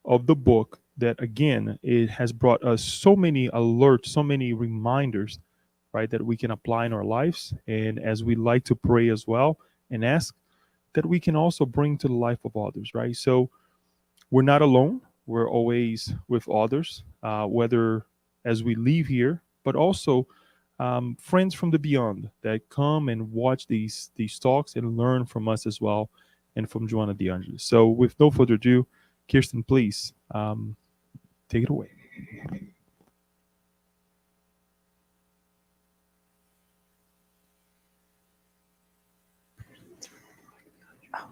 of the book that, again, it has brought us so many alerts, so many reminders, right, that we can apply in our lives. And as we like to pray as well and ask, that we can also bring to the life of others, right? So we're not alone. We're always with others, whether as we leave here, but also friends from the beyond that come and watch these talks and learn from us as well, and from Joanna De Angelis. So, with no further ado, Kirsten, please take it away.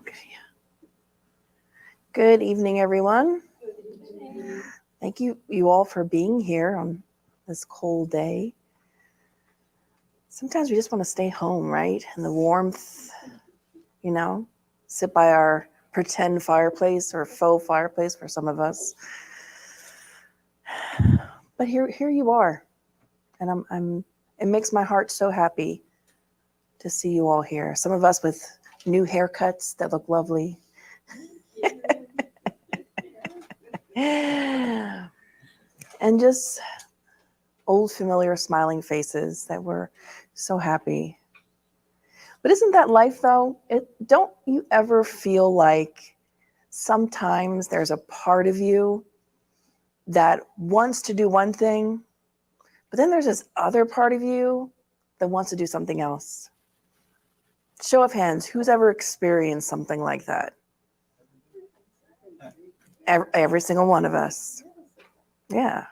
Okay. Good evening, everyone. Thank you all for being here on this cold day. Sometimes we just want to stay home, right? In the warmth, sit by our pretend fireplace or faux fireplace for some of us. But here you are, and it makes my heart so happy to see you all here. Some of us with new haircuts that look lovely. And just old familiar smiling faces that were so happy. But isn't that life though? Don't you ever feel like sometimes there's a part of you that wants to do one thing, but then there's this other part of you that wants to do something else? Show of hands, who's ever experienced something like that? Every single one of us. Yeah.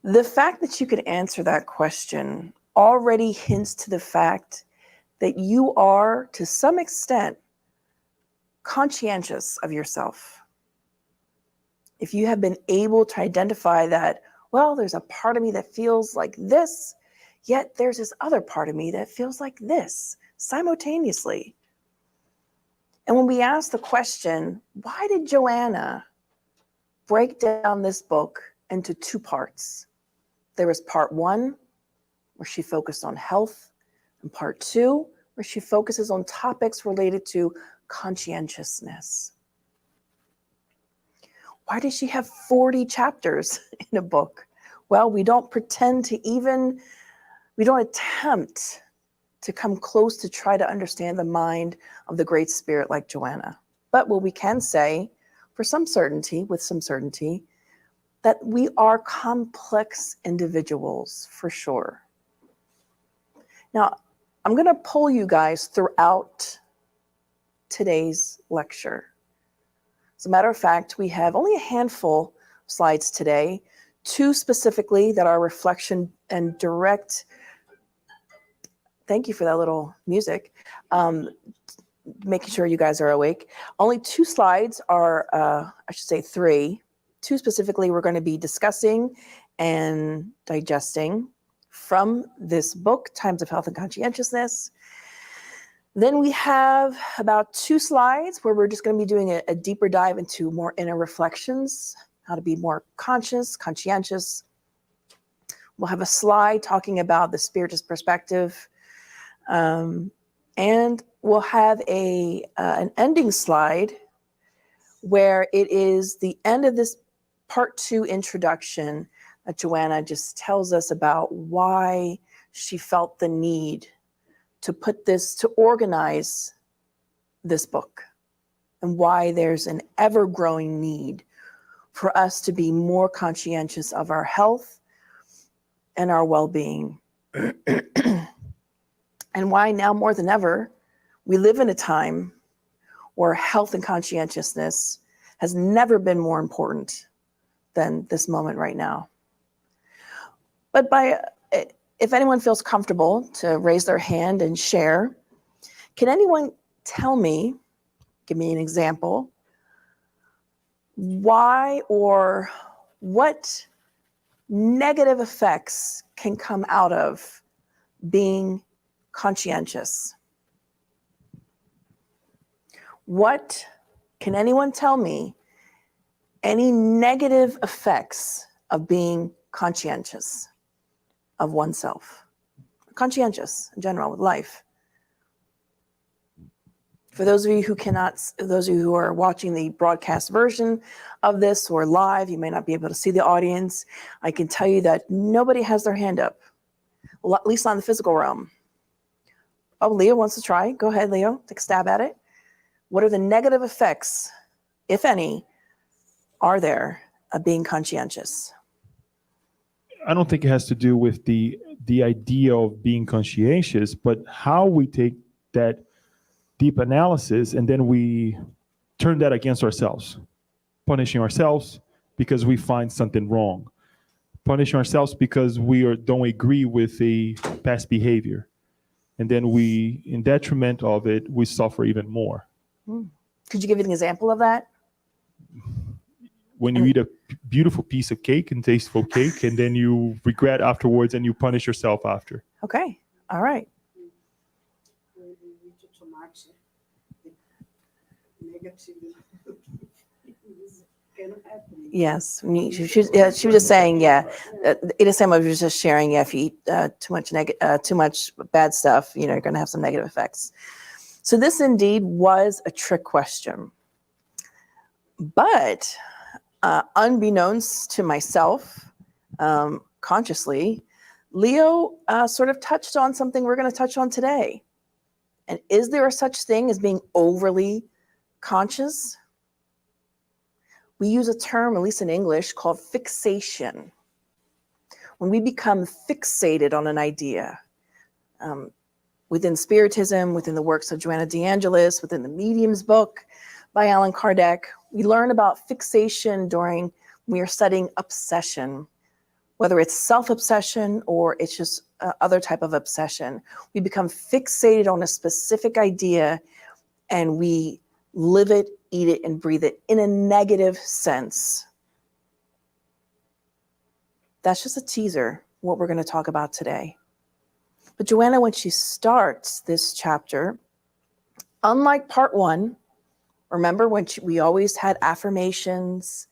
The fact that you could answer that question already hints to the fact that you are, to some extent, conscientious of yourself. If you have been able to identify that, well, there's a part of me that feels like this, yet there's this other part of me that feels like this simultaneously. And when we ask the question, why did Joanna break down this book into two parts? There was part one, where she focused on health, and part two, where she focuses on topics related to conscientiousness. Why does she have 40 chapters in a book? Well, we don't attempt to come close to try to understand the mind of the Great Spirit like Joanna. But what we can say with some certainty, that we are complex individuals for sure. Now, I'm going to pull you guys throughout today's lecture. As a matter of fact, we have only a handful of slides today, two specifically that are reflection and direct. Thank you for that little music. Making sure you guys are awake. Only two slides are, I should say three. Two specifically we're going to be discussing and digesting from this book, Times of Health and Conscientiousness. Then we have about two slides where we're just going to be doing a deeper dive into more inner reflections, how to be more conscientious. We'll have a slide talking about the spiritist perspective. And we'll have an ending slide where it is the end of this part two introduction that Joanna just tells us about why she felt the need to organize this book, and why there's an ever-growing need for us to be more conscientious of our health and our well-being. And why now more than ever, we live in a time where health and conscientiousness has never been more important than this moment right now. But if anyone feels comfortable to raise their hand and share, can anyone tell me, give me an example, why or what negative effects can come out of being conscientious? What can anyone tell me any negative effects of being conscientious of oneself? Conscientious in general with life. For those of you who cannot, those of you who are watching the broadcast version of this or live, you may not be able to see the audience. I can tell you that nobody has their hand up, at least not in the physical realm. Oh, Leo wants to try. Go ahead, Leo. Take a stab at it. What are the negative effects, if any, are there of being conscientious? I don't think it has to do with the idea of being conscientious, but how we take that deep analysis and then we turn that against ourselves, punishing ourselves because we find something wrong, punishing ourselves because don't agree with a past behavior, and then we, in detriment of it, we suffer even more. Could you give an example of that? When you eat a beautiful piece of cake and tasteful cake, and then you regret afterwards and you punish yourself after. Okay. All right. Yes, she was just saying, it is someone who was just sharing, if you eat too much bad stuff, you're going to have some negative effects. So this indeed was a trick question. But unbeknownst to myself, consciously, Leo sort of touched on something we're going to touch on today. And is there a such thing as being overly conscious? We use a term, at least in English, called fixation. When we become fixated on an idea, within Spiritism, within the works of Joanna DeAngelis, within the Medium's book by Allan Kardec, we learn about fixation during we are studying obsession, whether it's self-obsession or it's just other type of obsession. We become fixated on a specific idea and we live it, eat it, and breathe it in a negative sense. That's just a teaser, what we're going to talk about today. But Joanna, when she starts this chapter, unlike part one, remember when we always had affirmations,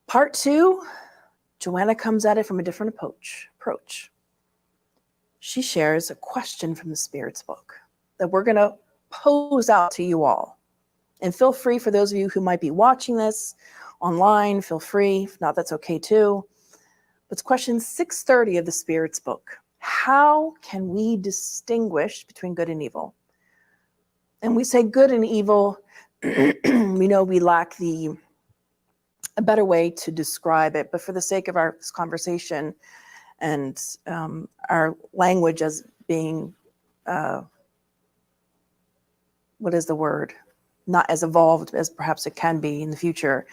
part two, Joanna comes at it from a different approach. She shares a question from the Spirit's book that we're going to pose out to you all. And feel free, for those of you who might be watching this online, feel free. If not, that's okay too. But it's question 630 of the Spirit's book. How can we distinguish between good and evil? And we say good and evil, we know we lack a better way to describe it, but for the sake of our conversation and our language as being, what is the word? Not as evolved as perhaps it can be in the future.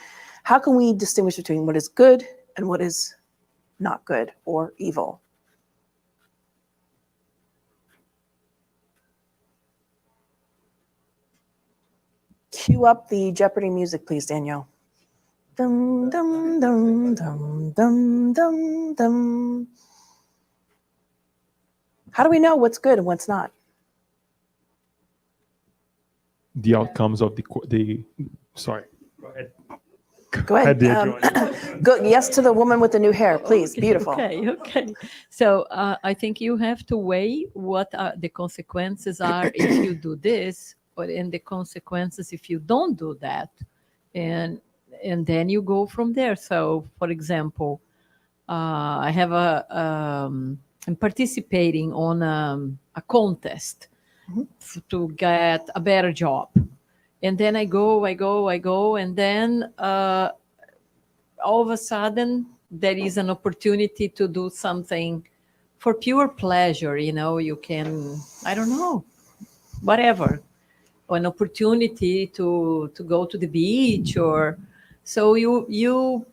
How can we distinguish between what is good and what is not good or evil? Cue up the Jeopardy music, please, Danielle. Dum, dum, dum, dum, dum, dum, dum. How do we know what's good and what's not? The outcomes of sorry. Go ahead. Go ahead. Yes to the woman with the new hair, please. Beautiful. Okay. So I think you have to weigh what the consequences are if you do this, and the consequences if you don't do that, and then you go from there. So, for example, I have I'm participating on a contest to get a better job. And then I go, and then all of a sudden there is an opportunity to do something for pure pleasure. You can, I don't know, whatever, an opportunity to go to the beach, or so you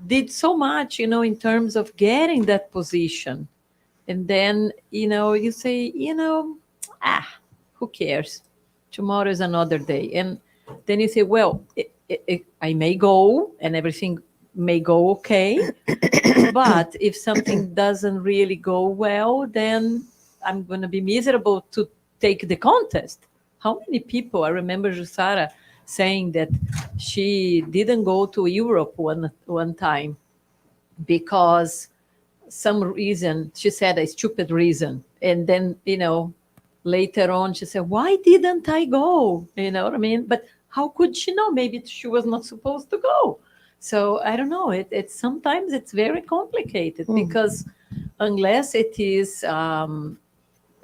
did so much, in terms of getting that position. And then, you say, who cares? Tomorrow is another day. And then you say, well, I may go and everything may go okay. But if something doesn't really go well, then I'm going to be miserable to take the contest. How many people, I remember Jussara saying that she didn't go to Europe one time because some reason, she said a stupid reason. And then, later on she said, why didn't I go? You know what I mean? But how could she know? Maybe she was not supposed to go. So I don't know. It's sometimes it's very complicated because unless it is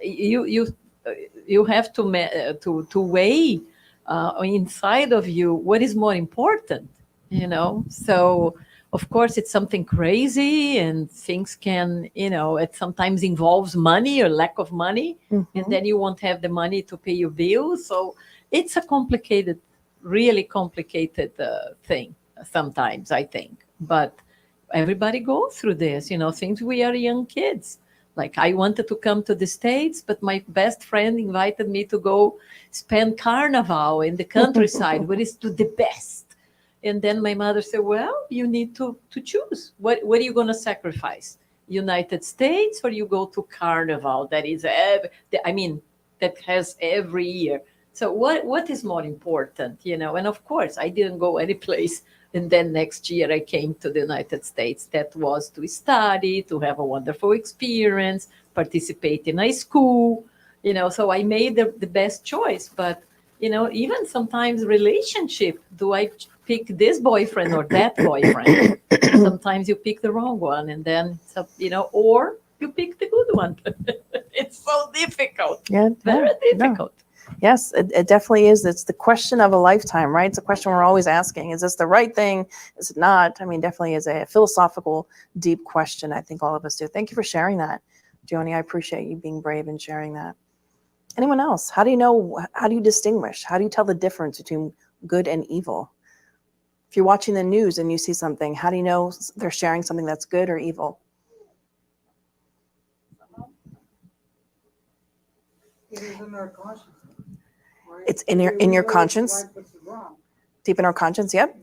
you you have to to weigh inside of you what is more important, you know. So of course it's something crazy and things can, you know, it sometimes involves money or lack of money, and then you won't have the money to pay your bills. So it's a complicated, really complicated thing sometimes, I think. But everybody goes through this, you know, since we are young kids. Like I wanted to come to the States, but my best friend invited me to go spend Carnival in the countryside, which is the best. And then my mother said, well, you need to choose. What are you going to sacrifice? United States, or you go to Carnival that is, I mean, that has every year. So what is more important, you know? And of course, I didn't go any place. And then next year I came to the United States. That was to study, to have a wonderful experience, participate in a school, you know. So I made the best choice. But, you know, even sometimes relationship, do I pick this boyfriend or that boyfriend? Sometimes you pick the wrong one, and then, so, you know, or you pick the good one. It's so difficult. Yeah, Very no. difficult. Yes, it definitely is. It's the question of a lifetime, right? It's a question we're always asking. Is this the right thing? Is it not? I mean, definitely is a philosophical, deep question. I think all of us do. Thank you for sharing that, Joni. I appreciate you being brave and sharing that. Anyone else? How do you know? How do you distinguish? How do you tell the difference between good and evil? If you're watching the news and you see something, how do you know they're sharing something that's good or evil? It is in our conscience. Right? It's in your conscience. Right, what's wrong. Deep in our conscience. Yep.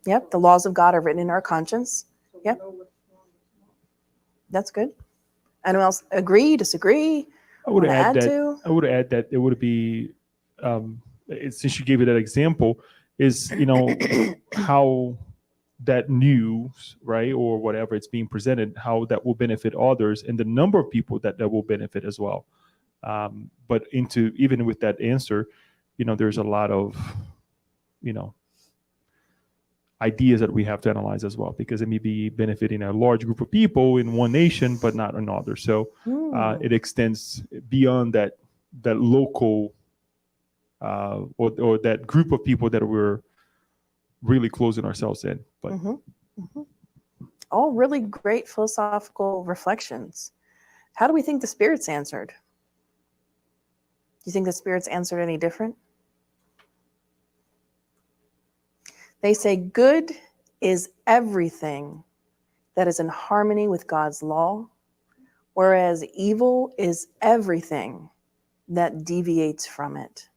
Yep. The laws of God are written in our conscience. So we Yep. know what's wrong. That's good. Anyone else agree, disagree? I would Wanna add add that. to? I would add that it would be, since you gave you that example, is, you know, how that news, right, or whatever it's being presented, how that will benefit others, and the number of people that will benefit as well. But into even with that answer, you know, there's a lot of, you know, ideas that we have to analyze as well, because it may be benefiting a large group of people in one nation, but not another. So it extends beyond that local or that group of people that we're really closing ourselves in. But All really great philosophical reflections. How do we think the spirits answered? Do you think the spirits answered any different? They say good is everything that is in harmony with God's law, whereas evil is everything that deviates from it.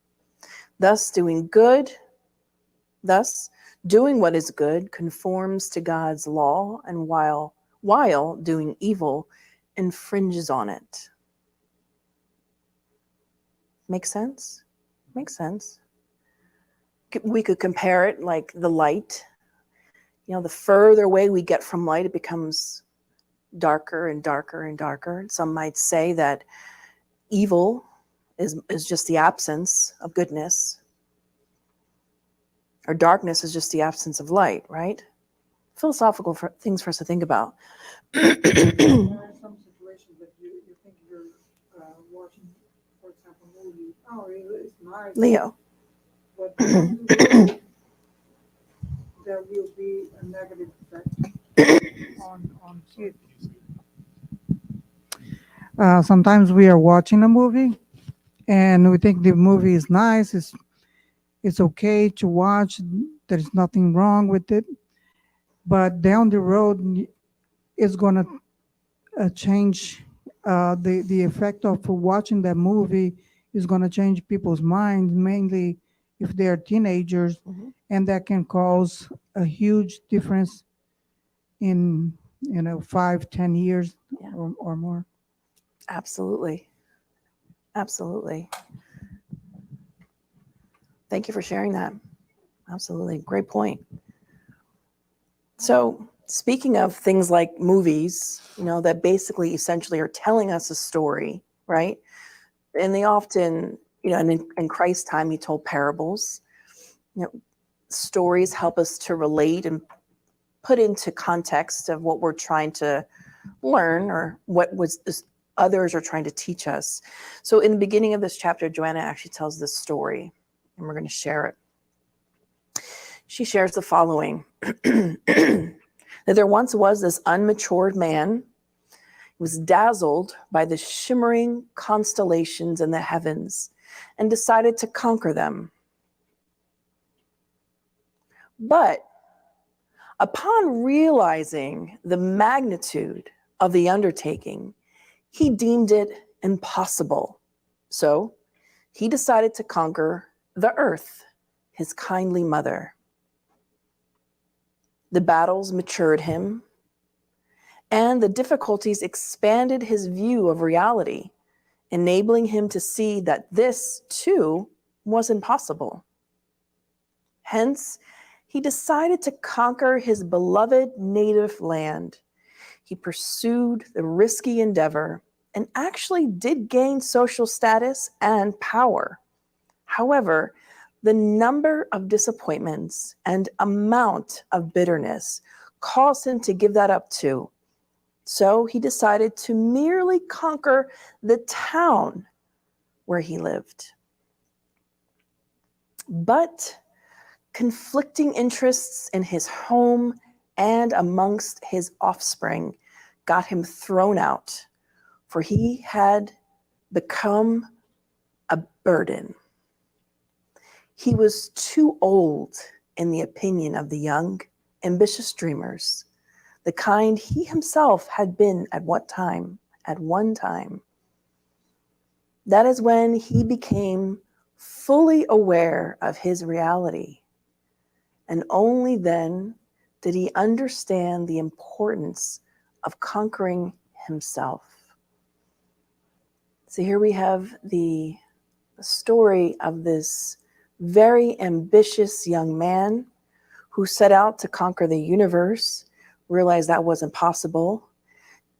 Thus, doing what is good conforms to God's law, and while doing evil infringes on it. Make sense? Makes sense. We could compare it like the light. You know, the further away we get from light, it becomes darker and darker and darker. Some might say that evil is just the absence of goodness, or darkness is just the absence of light, right? Philosophical things for us to think about. There are some situations that you think you're watching, for example, a movie. Oh, it's nice. Leo. But there will be a negative effect on kids. Sometimes we are watching a movie and we think the movie is nice. It's okay to watch. There's nothing wrong with it. But down the road, it's going to change. The effect of watching that movie is going to change people's minds, mainly if they're teenagers, and that can cause a huge difference in 5-10 years or more. Absolutely. Absolutely. Thank you for sharing that. Absolutely. Great point. So, speaking of things like movies, you know, that basically essentially are telling us a story, right? And they often, and in Christ's time, he told parables. Stories help us to relate and put into context of what we're trying to learn or others are trying to teach us. So in the beginning of this chapter, Joanna actually tells this story, and we're going to share it. She shares the following. That there once was this unmatured man who was dazzled by the shimmering constellations in the heavens and decided to conquer them. But upon realizing the magnitude of the undertaking, he deemed it impossible. So he decided to conquer the earth, his kindly mother. The battles matured him, and the difficulties expanded his view of reality, enabling him to see that this, too, was impossible. Hence, he decided to conquer his beloved native land. He pursued the risky endeavor and actually did gain social status and power. However, the number of disappointments and amount of bitterness caused him to give that up too. So he decided to merely conquer the town where he lived. But conflicting interests in his home and amongst his offspring got him thrown out, for he had become a burden. He was too old in the opinion of the young, ambitious dreamers, the kind he himself had been at one time. That is when he became fully aware of his reality. And only then did he understand the importance of conquering himself. So here we have the story of this very ambitious young man who set out to conquer the universe, realized that wasn't possible.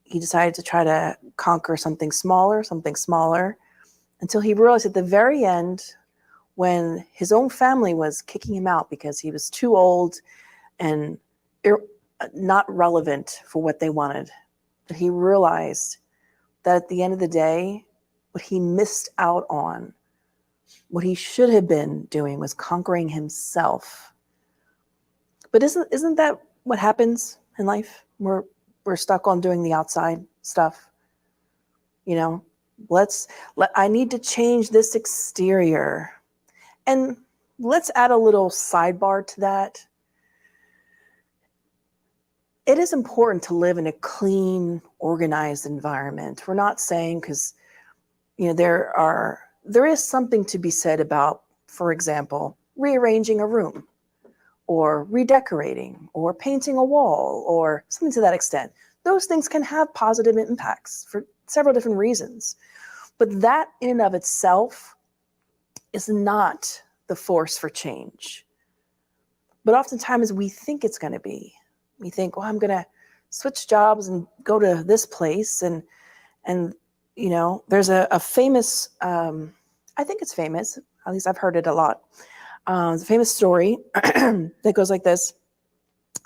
He decided to try to conquer something smaller, until he realized at the very end, when his own family was kicking him out because he was too old and not relevant for what they wanted, that he realized that at the end of the day, what he missed out on, what he should have been doing was conquering himself. But isn't that what happens in life? We're stuck on doing the outside stuff. I need to change this exterior. And let's add a little sidebar to that. It is important to live in a clean, organized environment. We're not saying, because there is something to be said about, for example, rearranging a room or redecorating or painting a wall or something to that extent. Those things can have positive impacts for several different reasons. But that in and of itself is not the force for change. But oftentimes we think it's going to be. We think, well, I'm going to switch jobs and go to this place. And there's a famous, I think it's famous, at least I've heard it a lot. It's a famous story that goes like this.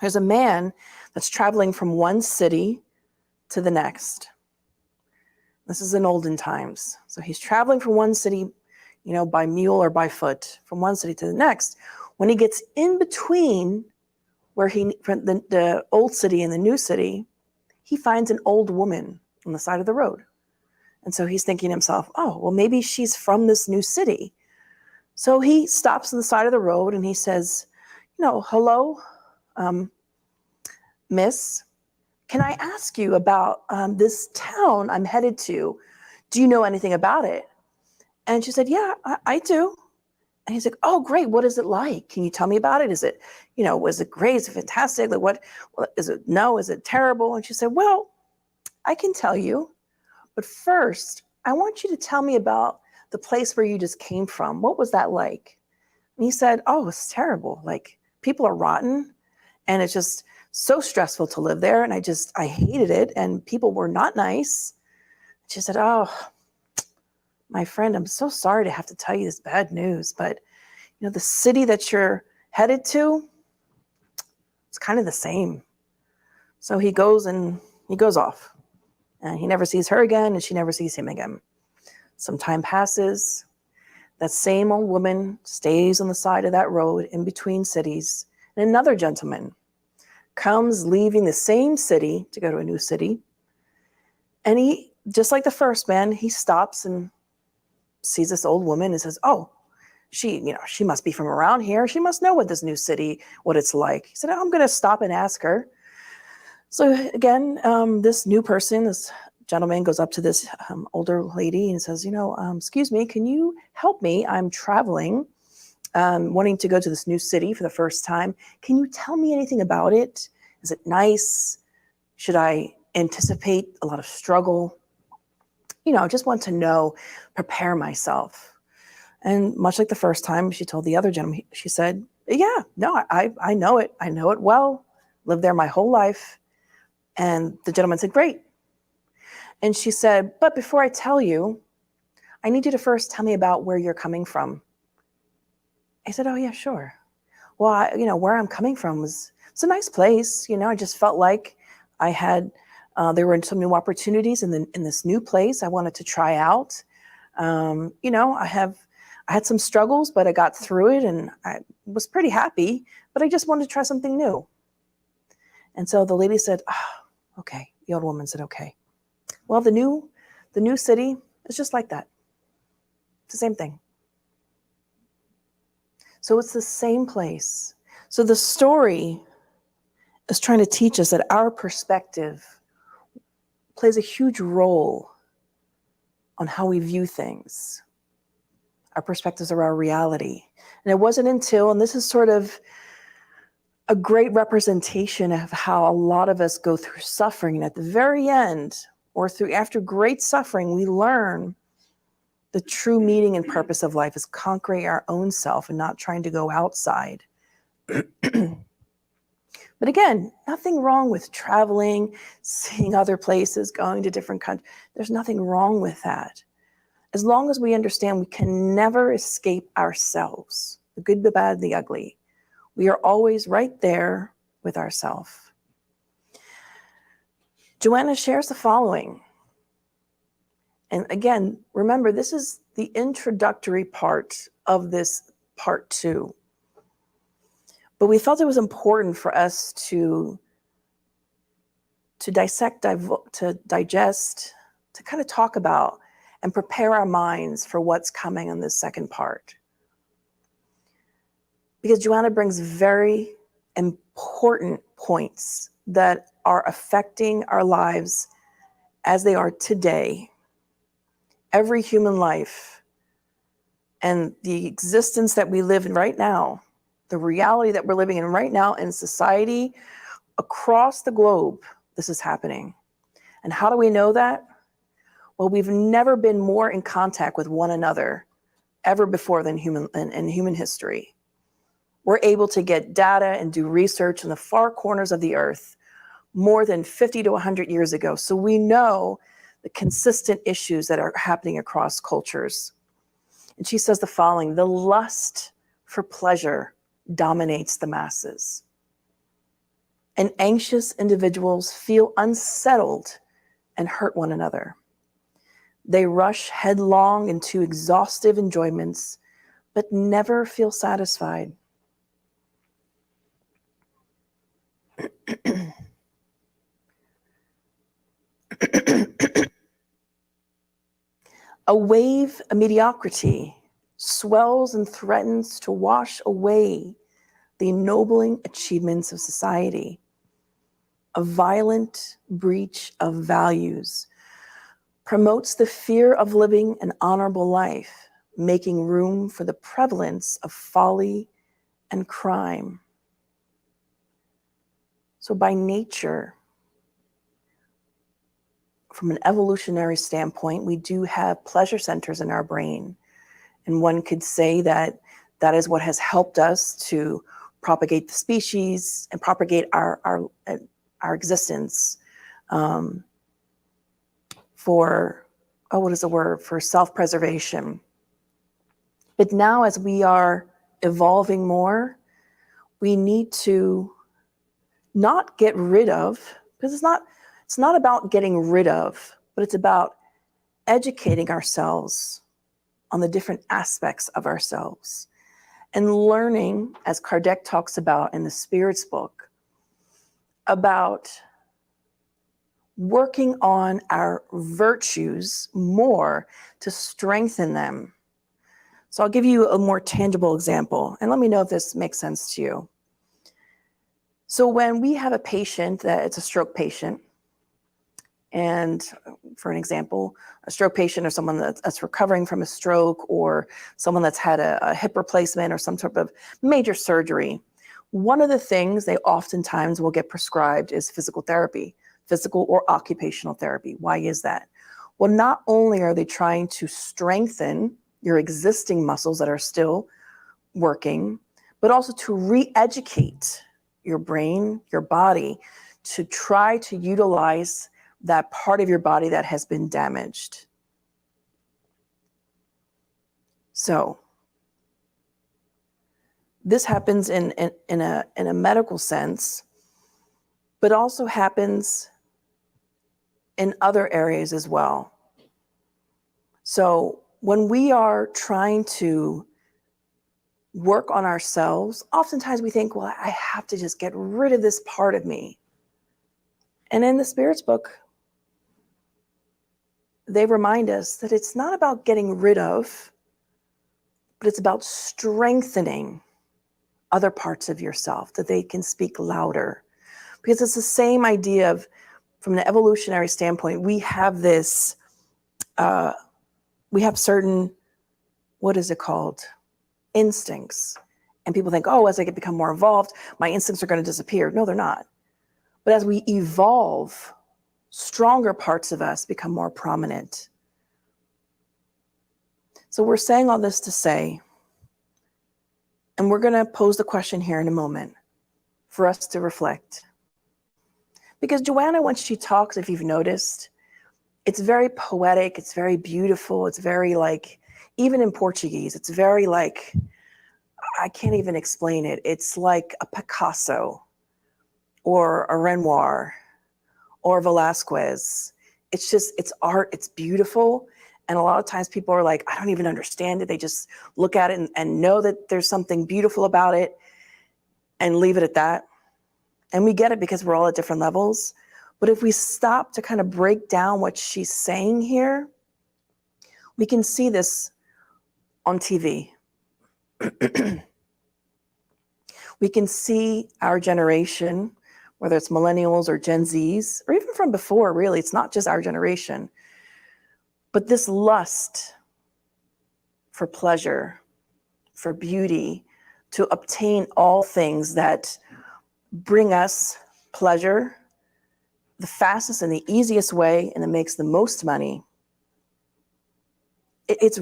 There's a man that's traveling from one city to the next. This is in olden times. So he's traveling from one city, by mule or by foot, from one city to the next. When he gets in between from the old city and the new city, he finds an old woman on the side of the road. And so he's thinking to himself, oh, well, maybe she's from this new city. So he stops on the side of the road and he says, hello, miss, can I ask you about this town I'm headed to? Do you know anything about it? And she said, yeah, I do. And he's like, oh, great. What is it like? Can you tell me about it? Is it, was it great? Is it fantastic? Like, what is it? No, is it terrible? And she said, well, I can tell you, but first I want you to tell me about the place where you just came from. What was that like? And he said, oh, it's terrible. Like, people are rotten and it's just so stressful to live there. And I hated it. And people were not nice. She said, oh, my friend, I'm so sorry to have to tell you this bad news, but the city that you're headed to, it's kind of the same. So he goes off, and he never sees her again, and she never sees him again. Some time passes. That same old woman stays on the side of that road in between cities, and another gentleman comes leaving the same city to go to a new city. And he, just like the first man, he stops and sees this old woman and says, oh, she must be from around here. She must know what this new city, what it's like. He said, I'm going to stop and ask her. So again, this new person, this gentleman goes up to this older lady and says, excuse me, can you help me? I'm traveling, wanting to go to this new city for the first time. Can you tell me anything about it? Is it nice? Should I anticipate a lot of struggle? Just want to know, prepare myself. And much like the first time, she told the other gentleman, she said, yeah, no, I know it. I know it well. Lived there my whole life. And the gentleman said, great. And she said, but before I tell you, I need you to first tell me about where you're coming from. I said, oh, yeah, sure. Well, where I'm coming from it's a nice place. I just felt like I had, there were some new opportunities in this new place I wanted to try out. I had some struggles, but I got through it and I was pretty happy, but I just wanted to try something new. And so the lady said, oh, okay. The old woman said, okay. Well, the new city is just like that. It's the same thing. So it's the same place. So the story is trying to teach us that our perspective plays a huge role on how we view things. Our perspectives are our reality. And it wasn't until, and this is sort of a great representation of how a lot of us go through suffering, and at the very end, or after great suffering, we learn the true meaning and purpose of life is conquering our own self and not trying to go outside. But again, nothing wrong with traveling, seeing other places, going to different countries. There's nothing wrong with that. As long as we understand we can never escape ourselves, the good, the bad, the ugly. We are always right there with ourselves. Joanna shares the following. And again, remember, this is the introductory part of this part 2. But we felt it was important for us to dissect, to digest, to kind of talk about and prepare our minds for what's coming in this second part. Because Joanna brings very important points that are affecting our lives as they are today. Every human life and the existence that we live in right now, the reality that we're living in right now in society across the globe, this is happening. And how do we know that? Well, we've never been more in contact with one another ever before than in human history. We're able to get data and do research in the far corners of the earth more than 50 to 100 years ago. So we know the consistent issues that are happening across cultures. And she says the following: the lust for pleasure dominates the masses. And anxious individuals feel unsettled and hurt one another. They rush headlong into exhaustive enjoyments, but never feel satisfied. A wave of mediocrity swells and threatens to wash away the ennobling achievements of society. A violent breach of values promotes the fear of living an honorable life, making room for the prevalence of folly and crime. So by nature, from an evolutionary standpoint, we do have pleasure centers in our brain. And one could say that that is what has helped us to propagate the species and propagate our existence for what is the word for self-preservation. But now as we are evolving more, we need to not get rid of, because it's not about getting rid of, but it's about educating ourselves on the different aspects of ourselves and learning, as Kardec talks about in the Spirits book, about working on our virtues more to strengthen them. So I'll give you a more tangible example, and let me know if this makes sense to you. So when we have a patient that it's a stroke patient, and for an example, a stroke patient or someone that's recovering from a stroke, or someone that's had a hip replacement or some sort of major surgery, one of the things they oftentimes will get prescribed is physical therapy, physical or occupational therapy. Why is that? Well, not only are they trying to strengthen your existing muscles that are still working, but also to re-educate your brain, your body, to try to utilize that part of your body that has been damaged. So this happens in a medical sense, but also happens in other areas as well. So when we are trying to work on ourselves, oftentimes we think, well, I have to just get rid of this part of me. And in the Spirits book, they remind us that it's not about getting rid of, but it's about strengthening other parts of yourself, that they can speak louder. Because it's the same idea of, from an evolutionary standpoint, we have this, we have certain, what is it called? Instincts. And people think, oh, as I become more evolved, my instincts are going to disappear. No, they're not. But as we evolve, stronger parts of us become more prominent. So we're saying all this to say, and we're going to pose the question here in a moment for us to reflect. Because Joanna, when she talks, if you've noticed, it's very poetic, it's very beautiful, it's very like, even in Portuguese, it's very like, I can't even explain it. It's like a Picasso or a Renoir or Velázquez. It's just, it's art, it's beautiful. And a lot of times people are like, I don't even understand it. They just look at it and know that there's something beautiful about it and leave it at that. And we get it because we're all at different levels. But if we stop to kind of break down what she's saying here, we can see this on TV. We can see our generation, whether it's millennials or Gen Zs, or even from before, really, it's not just our generation, but this lust for pleasure, for beauty, to obtain all things that bring us pleasure the fastest and the easiest way, and it makes the most money. It's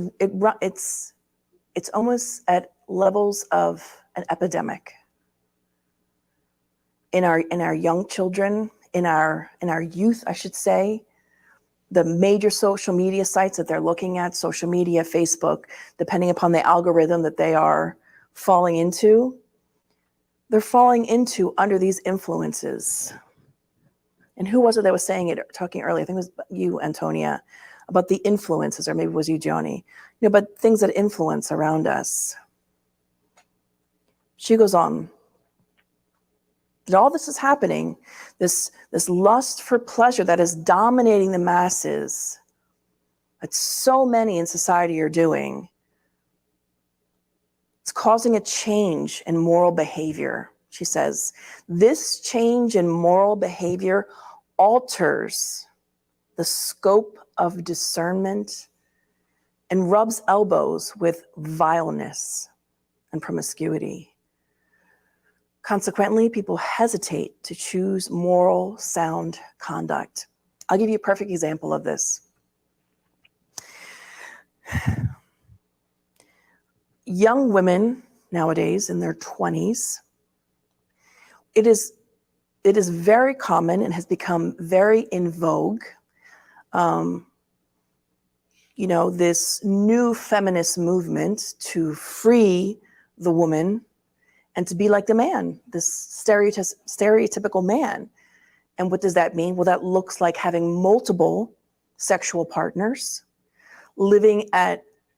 almost at levels of an epidemic in our young children, in our youth, I should say. The major social media sites that they're looking at, social media, Facebook, depending upon the algorithm that they are falling into, they're falling into under these influences. And who was it that was saying it, talking earlier? I think it was you, Antonia, about the influences, or maybe it was you, Johnny. But things that influence around us. She goes on. That all this is happening, this lust for pleasure that is dominating the masses, that so many in society are doing, it's causing a change in moral behavior. She says, this change in moral behavior alters the scope of discernment and rubs elbows with vileness and promiscuity. Consequently, people hesitate to choose moral, sound conduct. I'll give you a perfect example of this. Young women nowadays in their 20s, it is very common and has become very in vogue this new feminist movement to free the woman and to be like the man, this stereotypical man. And what does that mean? Well, that looks like having multiple sexual partners, living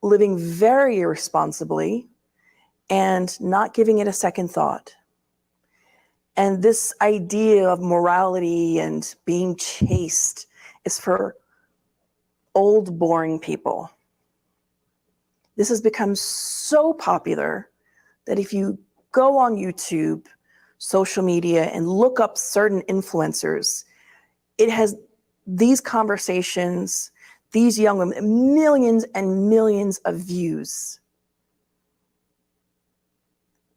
very irresponsibly, and not giving it a second thought. And this idea of morality and being chaste is for old, boring people. This has become so popular that if you go on YouTube, social media, and look up certain influencers, it has these conversations, these young women, millions and millions of views.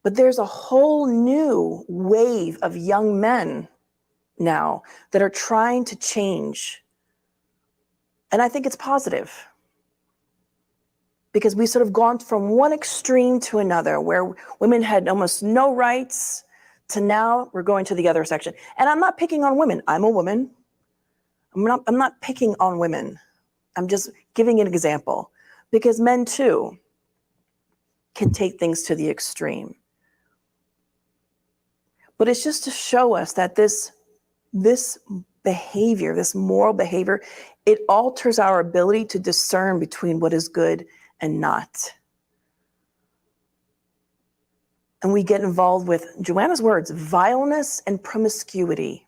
But there's a whole new wave of young men now that are trying to change. And I think it's positive, because we sort of gone from one extreme to another, where women had almost no rights, to now we're going to the other section. And I'm not picking on women. I'm a woman. I'm not picking on women. I'm just giving an example, because men too can take things to the extreme. But it's just to show us that this behavior, this moral behavior, it alters our ability to discern between what is good and not. And we get involved with, Joanna's words, vileness and promiscuity.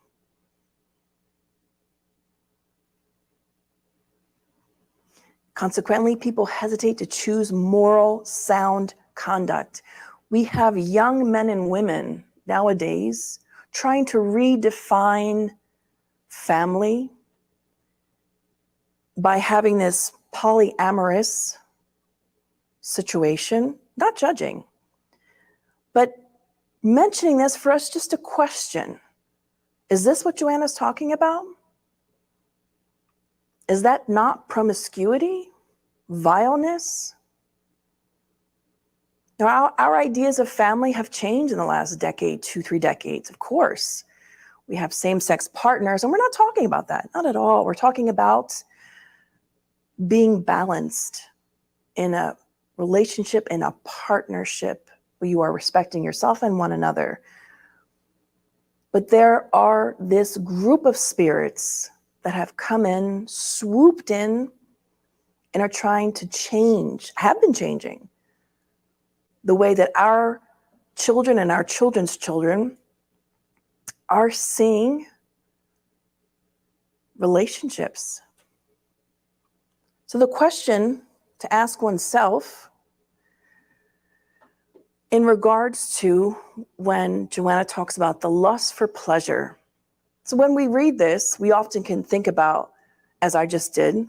Consequently, people hesitate to choose moral, sound conduct. We have young men and women nowadays trying to redefine family by having this polyamorous situation, not judging, but mentioning this for us just to question. Is this what Joanna's talking about? Is that not promiscuity, vileness? Now, our ideas of family have changed in the last decade, 2-3 decades, of course. We have same-sex partners, and we're not talking about that, not at all. We're talking about being balanced in a relationship, in a partnership, where you are respecting yourself and one another. But there are this group of spirits that have come in, swooped in, and are trying to change, have been changing the way that our children and our children's children are seeing relationships. So the question to ask oneself in regards to when Joanna talks about the lust for pleasure. So when we read this, we often can think about, as I just did,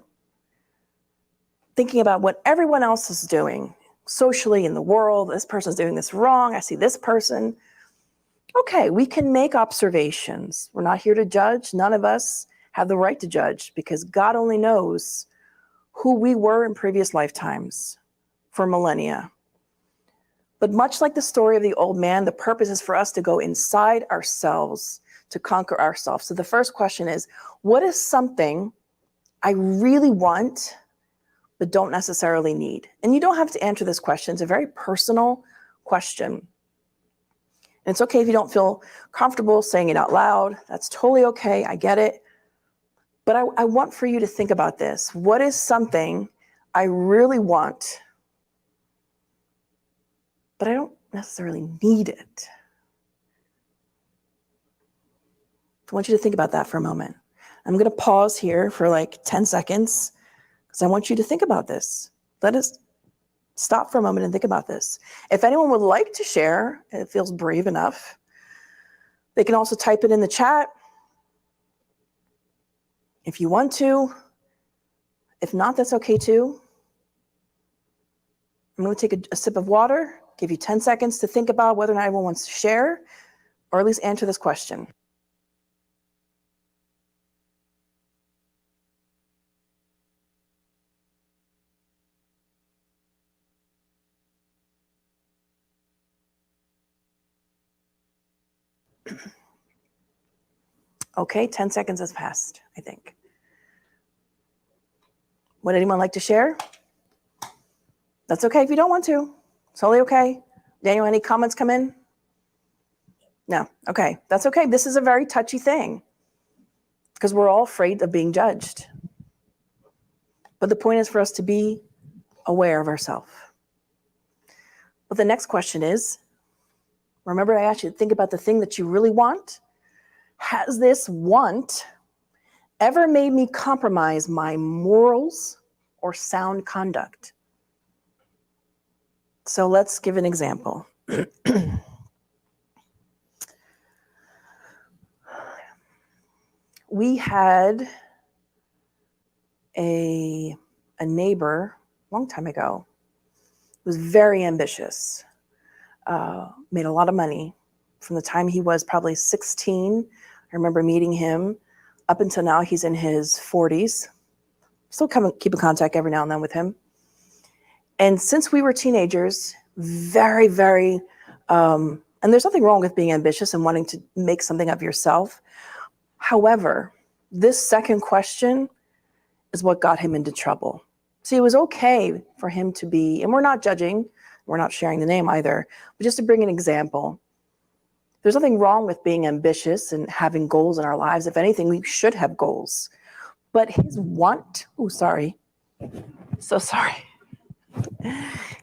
thinking about what everyone else is doing socially in the world. This person's doing this wrong. I see this person. Okay, we can make observations. We're not here to judge. None of us have the right to judge, because God only knows who we were in previous lifetimes for millennia. But much like the story of the old man, the purpose is for us to go inside ourselves, to conquer ourselves. So the first question is, what is something I really want but don't necessarily need? And you don't have to answer this question. It's a very personal question. And it's okay if you don't feel comfortable saying it out loud. That's totally okay. I get it. But I want for you to think about this. What is something I really want, but I don't necessarily need it? I want you to think about that for a moment. I'm going to pause here for like 10 seconds because I want you to think about this. Let us stop for a moment and think about this. If anyone would like to share, and it feels brave enough, they can also type it in the chat if you want to. If not, that's okay too. I'm going to take a sip of water, give you 10 seconds to think about whether or not anyone wants to share, or at least answer this question. Okay, 10 seconds has passed, I think. Would anyone like to share? That's okay if you don't want to. It's totally okay. Daniel, any comments come in? No. Okay. That's okay. This is a very touchy thing because we're all afraid of being judged. But the point is for us to be aware of ourselves. But the next question is, remember I asked you to think about the thing that you really want? Has this want ever made me compromise my morals or sound conduct? So let's give an example. We had a neighbor a long time ago who was very ambitious, made a lot of money. From the time he was probably 16, I remember meeting him, up until now he's in his 40s. Still keep in contact every now and then with him. And since we were teenagers, very, very, and there's nothing wrong with being ambitious and wanting to make something of yourself. However, this second question is what got him into trouble. See, it was okay for him to be, and we're not judging, we're not sharing the name either, but just to bring an example, there's nothing wrong with being ambitious and having goals in our lives. If anything, we should have goals. But his want, so sorry.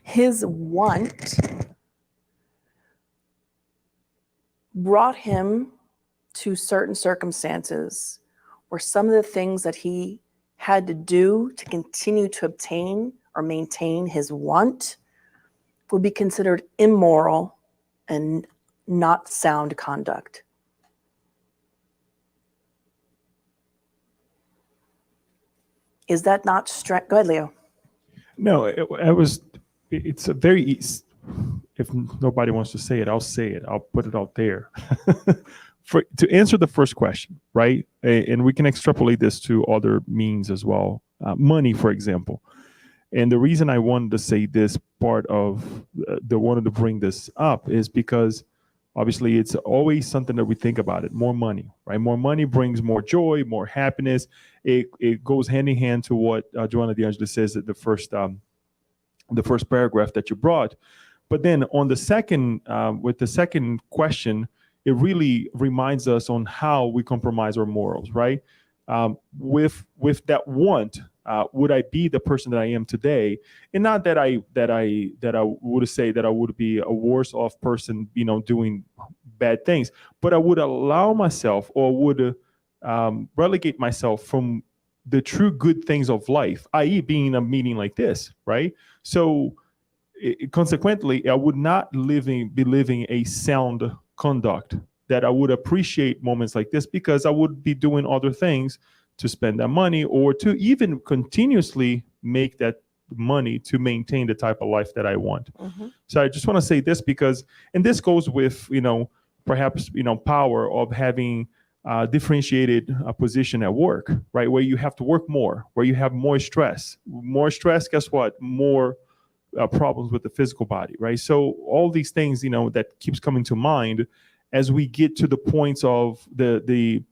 His want brought him to certain circumstances where some of the things that he had to do to continue to obtain or maintain his want would be considered immoral and not sound conduct. Is that not strength? Go ahead, Leo. No, it's a very, if nobody wants to say it, I'll say it. I'll put it out there. To answer the first question, right? And we can extrapolate this to other means as well. Money, for example. And the reason I wanted to say this part of, wanted to bring this up is because obviously it's always something that we think about it, more money, right? More money brings more joy, more happiness. It goes hand in hand to what Joanna DeAngelo says at the first paragraph that you brought. But then on the second, with the second question, it really reminds us on how we compromise our morals, right? With that want, would I be the person that I am today? And not that I would say that I would be a worse off person, doing bad things, but I would allow myself or would relegate myself from the true good things of life, i.e., being in a meeting like this, right? So consequently, I would not be living a sound conduct, that I would appreciate moments like this because I would be doing other things to spend that money or to even continuously make that money to maintain the type of life that I want. Mm-hmm. So I just want to say this because, and this goes with, perhaps, power of having a differentiated position at work, right? Where you have to work more, where you have more stress. More stress, guess what? More problems with the physical body, right? So all these things, that keeps coming to mind as we get to the points of the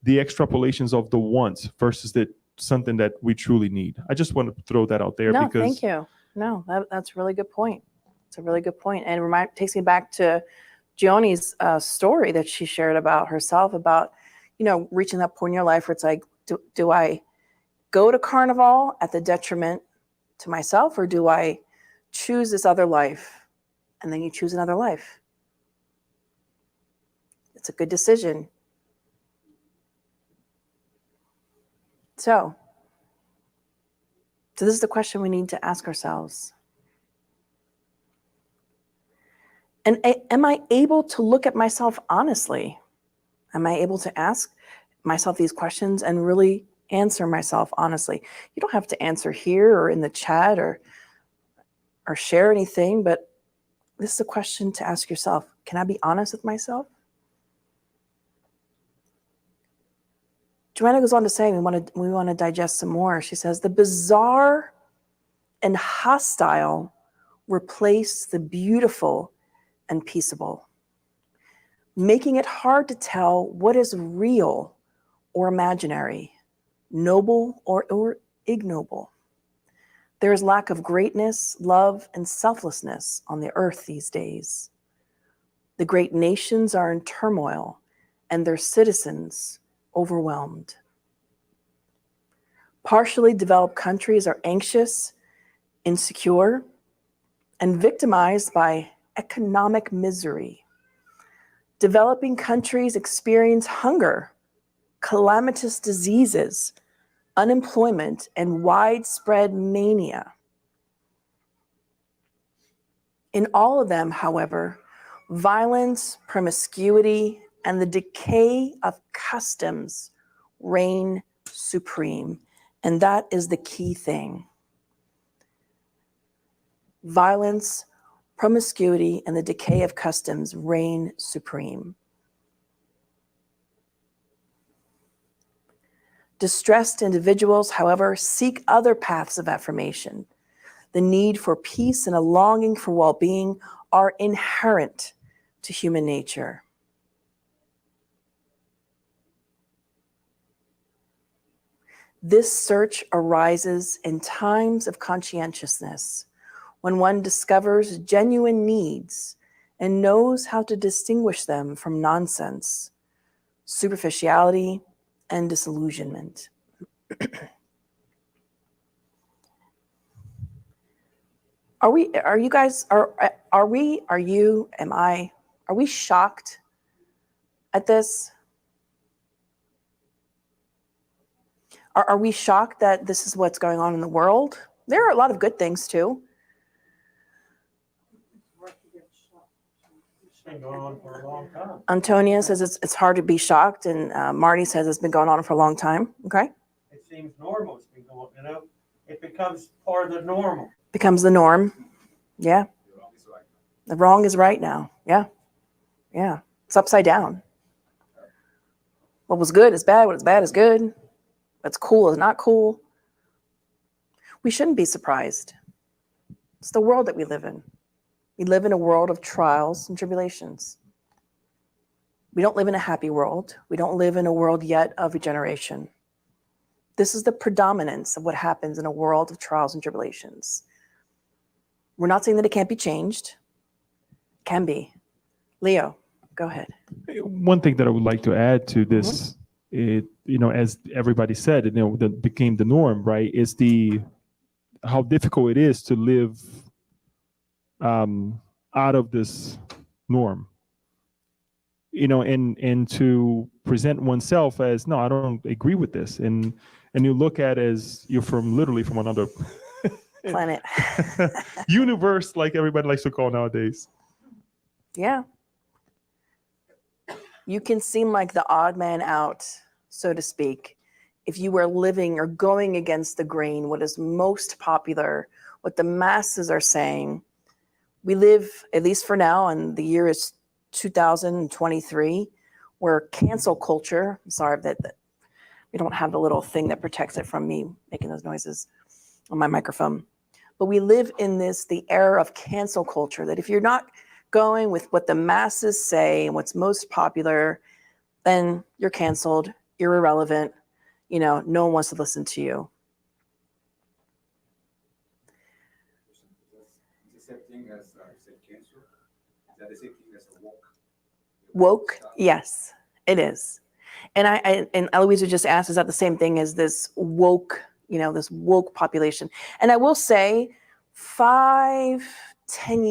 extrapolations of the wants versus something that we truly need. I just want to throw that out there. No, because thank you. No, that's a really good point. It's a really good point. And takes me back to Gioni's story that she shared about herself, about, reaching that point in your life where it's like, do I go to Carnival at the detriment to myself, or do I choose this other life? And then you choose another life. It's a good decision. So this is the question we need to ask ourselves. And am I able to look at myself honestly? Am I able to ask myself these questions and really answer myself honestly? You don't have to answer here or in the chat or share anything, but this is a question to ask yourself. Can I be honest with myself? Joanna goes on to say, we want to digest some more. She says, the bizarre and hostile replace the beautiful and peaceable, making it hard to tell what is real or imaginary, noble or ignoble. There is lack of greatness, love, and selflessness on the earth these days. The great nations are in turmoil and their citizens overwhelmed. Partially developed countries are anxious, insecure, and victimized by economic misery. Developing countries experience hunger, calamitous diseases, unemployment, and widespread mania. In all of them, however, violence, promiscuity, and the decay of customs reign supreme. And that is the key thing. Violence, promiscuity, and the decay of customs reign supreme. Distressed individuals, however, seek other paths of affirmation. The need for peace and a longing for well-being are inherent to human nature. This search arises in times of conscientiousness, when one discovers genuine needs and knows how to distinguish them from nonsense, superficiality, and disillusionment. Are we shocked at this? Are we shocked that this is what's going on in the world? There are a lot of good things too. It's been going on for a long time. Antonia says it's hard to be shocked, and Marty says it's been going on for a long time. Okay. It seems normal. It's been going, it becomes part of the normal. Becomes the norm. Yeah. The wrong is right now. Yeah. Yeah. It's upside down. What was good is bad. What is bad is good. What's cool is not cool. We shouldn't be surprised. It's the world that we live in. We live in a world of trials and tribulations. We don't live in a happy world. We don't live in a world yet of regeneration. This is the predominance of what happens in a world of trials and tribulations. We're not saying that it can't be changed. It can be. Leo, go ahead. One thing that I would like to add to this, as everybody said, that became the norm, right? Is how difficult it is to live out of this norm, and to present oneself as, no, I don't agree with this, and you look at it as you're literally from another Planet. universe, like everybody likes to call nowadays. Yeah. You can seem like the odd man out, so to speak, if you were living or going against the grain, what is most popular, what the masses are saying. We live, at least for now, and the year is 2023, where cancel culture, I'm sorry that we don't have the little thing that protects it from me making those noises on my microphone. But we live in the era of cancel culture, that if you're not going with what the masses say and what's most popular, then you're canceled, you're irrelevant, no one wants to listen to you. Is the same thing as cancer? Is that the same thing as a woke? Woke? Yes, it is. And Eloisa just asked, is that the same thing as this woke, this woke population? And I will say 5-10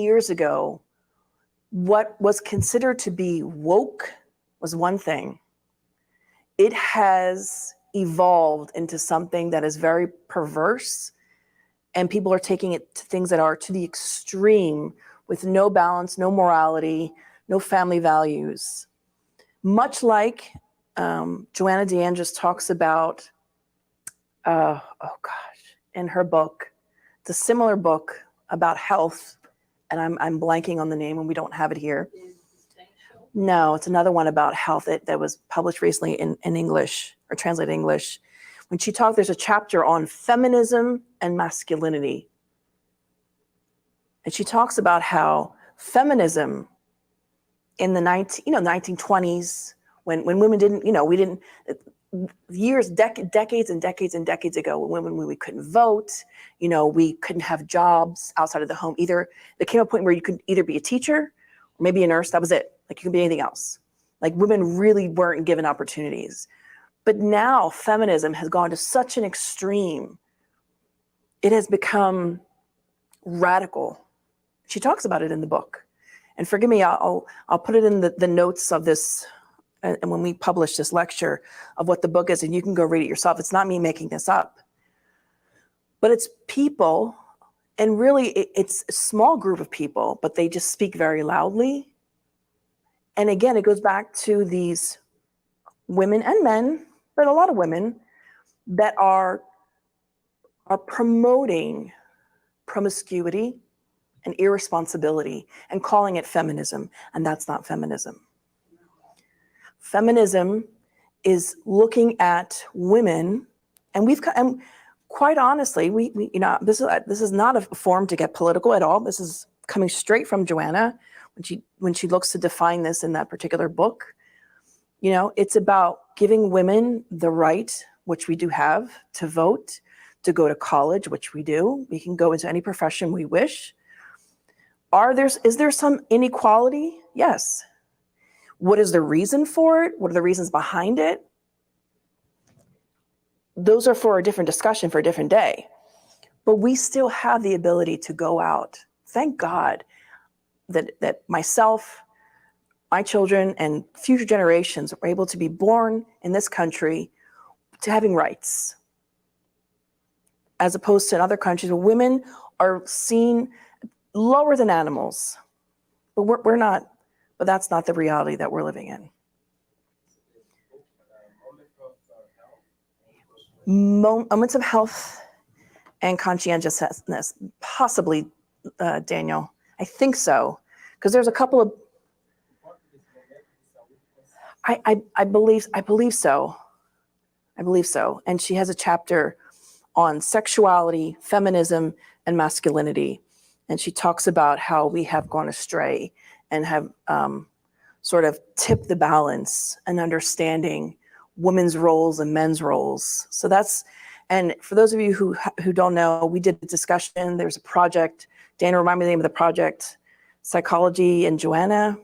years ago, what was considered to be woke was one thing. It has evolved into something that is very perverse, and people are taking it to things that are to the extreme, with no balance, no morality, no family values. Much like Joanna DeAndres talks about, in her book, it's a similar book about health, and I'm blanking on the name, and we don't have it here. No, it's another one about health that was published recently in English, or translated English. When she talked, there's a chapter on feminism and masculinity. And she talks about how feminism in the 1920s, when women didn't, years, decades and decades and decades ago, when we couldn't vote, we couldn't have jobs outside of the home. Either there came a point where you could either be a teacher or maybe a nurse. That was it. Like, you could be anything else. Like, women really weren't given opportunities. But now feminism has gone to such an extreme. It has become radical. She talks about it in the book. And forgive me, I'll put it in the notes of this, and when we publish this lecture, of what the book is, and you can go read it yourself. It's not me making this up. But it's people, and really it's a small group of people, but they just speak very loudly. And again, it goes back to these women and men, but a lot of women, that are promoting promiscuity and irresponsibility and calling it feminism. And that's not feminism. Feminism is looking at women, and quite honestly, this is not a forum to get political at all. This is coming straight from Joanna when she looks to define this in that particular book. It's about giving women the right, which we do have, to vote, to go to college, which we do. We can go into any profession we wish. Is there some inequality? Yes. What is the reason for it? What are the reasons behind it? Those are for a different discussion for a different day. But we still have the ability to go out. Thank God that myself, my children, and future generations are able to be born in this country to having rights, as opposed to in other countries where women are seen lower than animals. But we're not. But that's not the reality that we're living in. Moments of Health and Conscientiousness, possibly, Daniel. I think so, because there's a couple of. I believe so. I believe so. And she has a chapter on sexuality, feminism, and masculinity, and she talks about how we have gone astray and have sort of tipped the balance and understanding women's roles and men's roles. So and for those of you who don't know, we did a discussion. There's a project. Dana, remind me the name of the project. Psychology and Joanna.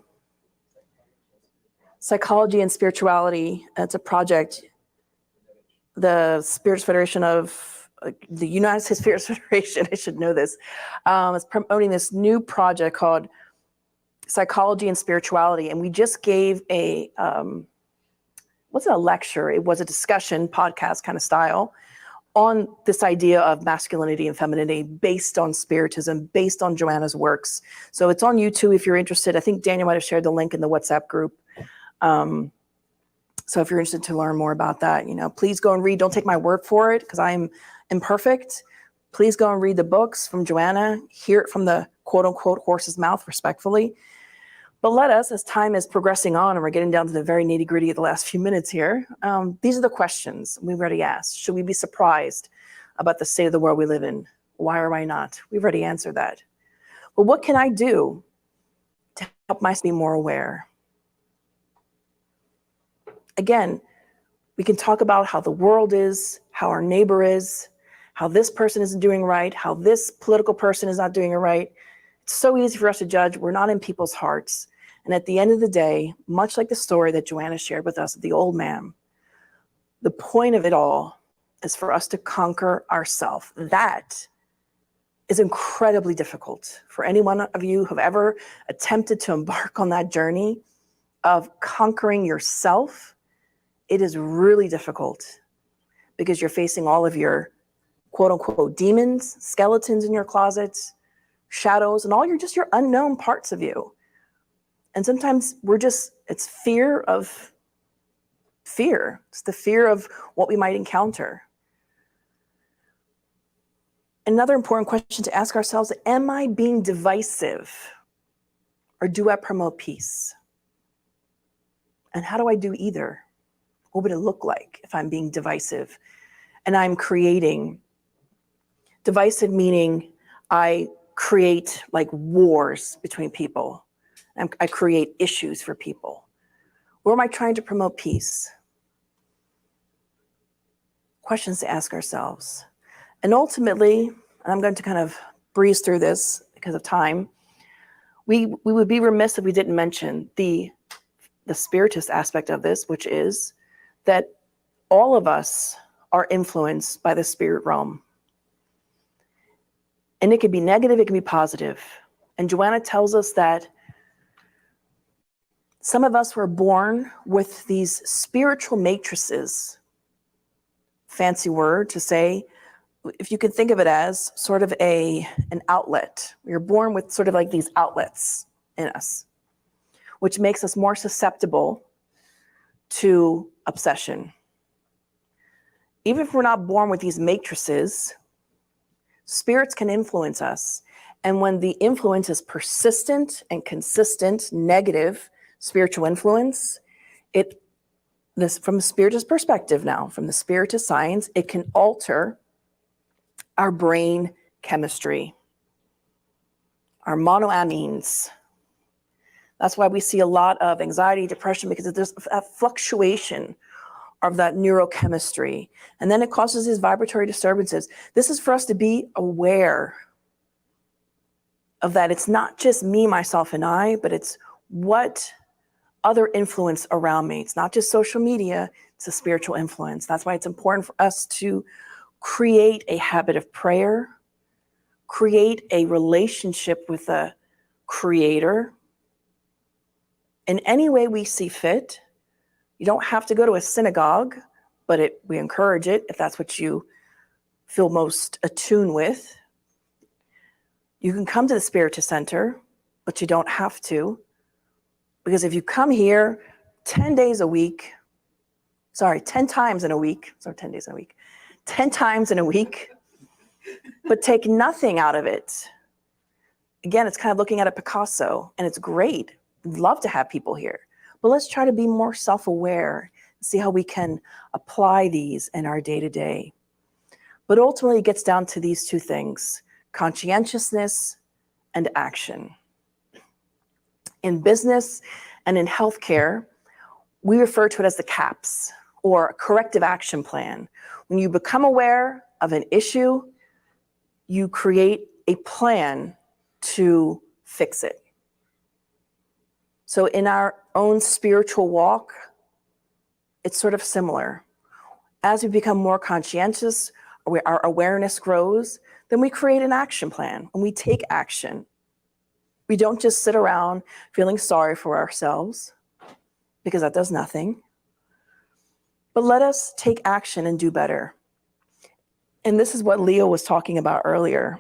Psychology and Spirituality. It's a project. The Spirits Federation of the United States Spirits Federation, I should know this, is promoting this new project called Psychology and Spirituality. And we just gave a lecture. It was a discussion podcast kind of style on this idea of masculinity and femininity based on spiritism, based on Joanna's works. So it's on YouTube if you're interested. I think Daniel might have shared the link in the WhatsApp group. So if you're interested to learn more about that, please go and read. Don't take my word for it, because I'm imperfect. Please go and read the books from Joanna, hear it from the quote unquote horse's mouth, respectfully. But let us, as time is progressing on and we're getting down to the very nitty gritty of the last few minutes here, these are the questions we've already asked. Should we be surprised about the state of the world we live in? Why or why not? We've already answered that. But what can I do to help myself be more aware? Again, we can talk about how the world is, how our neighbor is, how this person isn't doing right, how this political person is not doing it right. It's so easy for us to judge. We're not in people's hearts. And at the end of the day, much like the story that Joanna shared with us of the old man, the point of it all is for us to conquer ourselves. That is incredibly difficult. For any one of you who have ever attempted to embark on that journey of conquering yourself, it is really difficult, because you're facing all of your quote unquote demons, skeletons in your closets, shadows, and all your unknown parts of you. And sometimes it's fear. It's the fear of what we might encounter. Another important question to ask ourselves: am I being divisive, or do I promote peace? And how do I do either? What would it look like if I'm being divisive and I'm creating divisive, meaning I create like wars between people. I create issues for people. Or am I trying to promote peace? questions to ask ourselves. And ultimately, and I'm going to kind of breeze through this because of time, we would be remiss if we didn't mention the spiritist aspect of this, which is that all of us are influenced by the spirit realm. And it can be negative, it can be positive. And Joanna tells us that some of us were born with these spiritual matrices, fancy word to say, if you could think of it as sort of an outlet. We're born with sort of like these outlets in us, which makes us more susceptible to obsession. Even if we're not born with these matrices, spirits can influence us. And when the influence is persistent and consistent, negative spiritual influence, from the spiritist perspective now, from the spiritist science, it can alter our brain chemistry, our monoamines. That's why we see a lot of anxiety, depression, because there's a fluctuation of that neurochemistry. And then it causes these vibratory disturbances. This is for us to be aware of that. It's not just me, myself, and I, but it's what other influence around me. It's not just social media, it's a spiritual influence. That's why it's important for us to create a habit of prayer, create a relationship with the Creator in any way we see fit. You don't have to go to a synagogue, but we encourage it if that's what you feel most attuned with. You can come to the Spiritist Center, but you don't have to. Because if you come here 10 times in a week, 10 times in a week, but take nothing out of it. Again, it's kind of looking at a Picasso, and it's great. We'd love to have people here. But let's try to be more self-aware, see how we can apply these in our day-to-day. But ultimately, it gets down to these two things: conscientiousness and action. In business and in healthcare, we refer to it as the CAPS, or a corrective action plan. When you become aware of an issue, you create a plan to fix it. So in our own spiritual walk, it's sort of similar. As we become more conscientious, our awareness grows, then we create an action plan and we take action. We don't just sit around feeling sorry for ourselves, because that does nothing. But let us take action and do better. And this is what Leo was talking about earlier.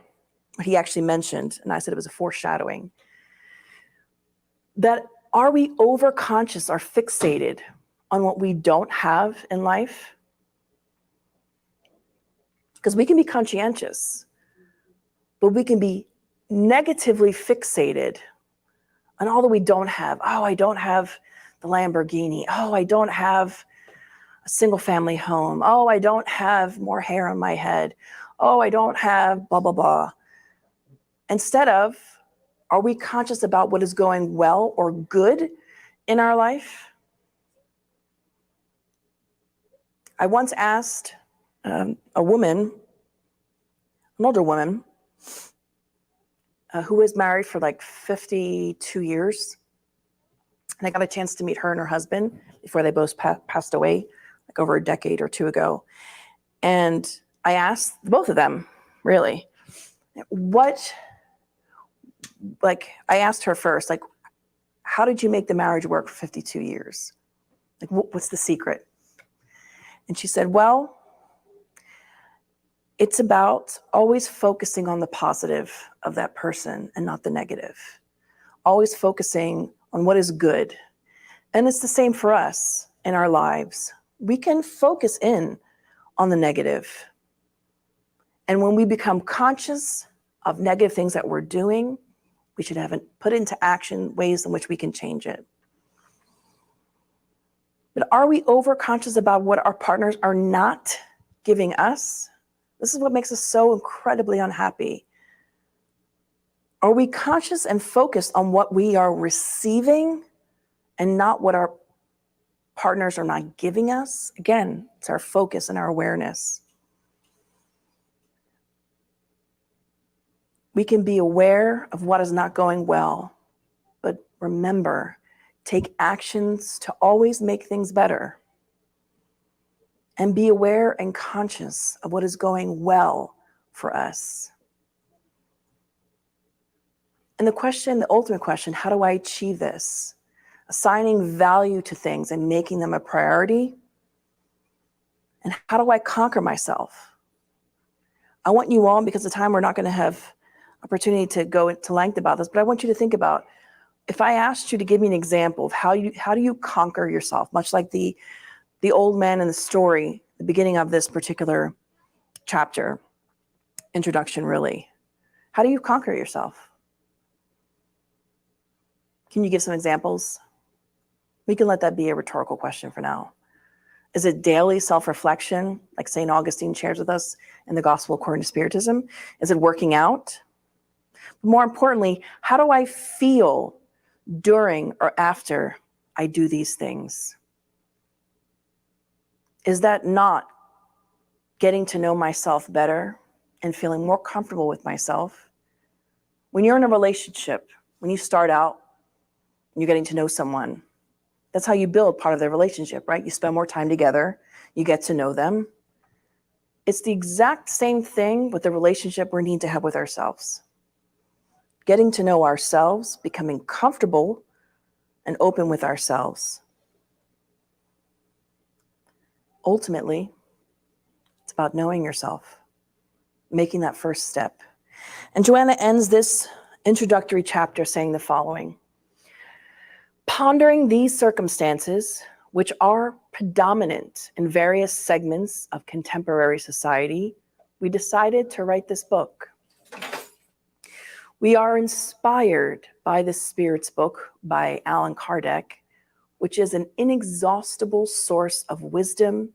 He actually mentioned, and I said it was a foreshadowing, that are we overconscious or fixated on what we don't have in life? Because we can be conscientious, but we can be negatively fixated on all that we don't have. Oh, I don't have the Lamborghini. Oh, I don't have a single family home. Oh, I don't have more hair on my head. Oh, I don't have blah, blah, blah. Instead of, are we conscious about what is going well or good in our life? I once asked a woman, an older woman, who was married for like 52 years. And I got a chance to meet her and her husband before they both passed away, like over a decade or two ago. And I asked both of them, really, I asked her first, like, how did you make the marriage work for 52 years? Like, what's the secret? And she said, well, it's about always focusing on the positive of that person and not the negative. Always focusing on what is good. And it's the same for us in our lives. We can focus in on the negative. And when we become conscious of negative things that we're doing, we should have put into action ways in which we can change it. But are we overconscious about what our partners are not giving us? This is what makes us so incredibly unhappy. Are we conscious and focused on what we are receiving and not what our partners are not giving us, again, it's our focus and our awareness. We can be aware of what is not going well, but remember, take actions to always make things better. And be aware and conscious of what is going well for us. And the ultimate question, how do I achieve this? Assigning value to things and making them a priority. And how do I conquer myself? I want you all, because of time, we're not going to have opportunity to go into length about this, but I want you to think about, if I asked you to give me an example of how do you conquer yourself, much like the old man in the story, the beginning of this particular chapter, introduction really. How do you conquer yourself? Can you give some examples? We can let that be a rhetorical question for now. Is it daily self-reflection, like St. Augustine shares with us in the Gospel according to Spiritism? Is it working out? More importantly, how do I feel during or after I do these things? Is that not getting to know myself better and feeling more comfortable with myself? When you're in a relationship, when you start out, you're getting to know someone, that's how you build part of the relationship, right? You spend more time together, you get to know them. It's the exact same thing with the relationship we need to have with ourselves. Getting to know ourselves, becoming comfortable and open with ourselves. Ultimately, it's about knowing yourself, making that first step. And Joanna ends this introductory chapter saying the following: pondering these circumstances, which are predominant in various segments of contemporary society, we decided to write this book. We are inspired by the Spirit's book by Allan Kardec, which is an inexhaustible source of wisdom,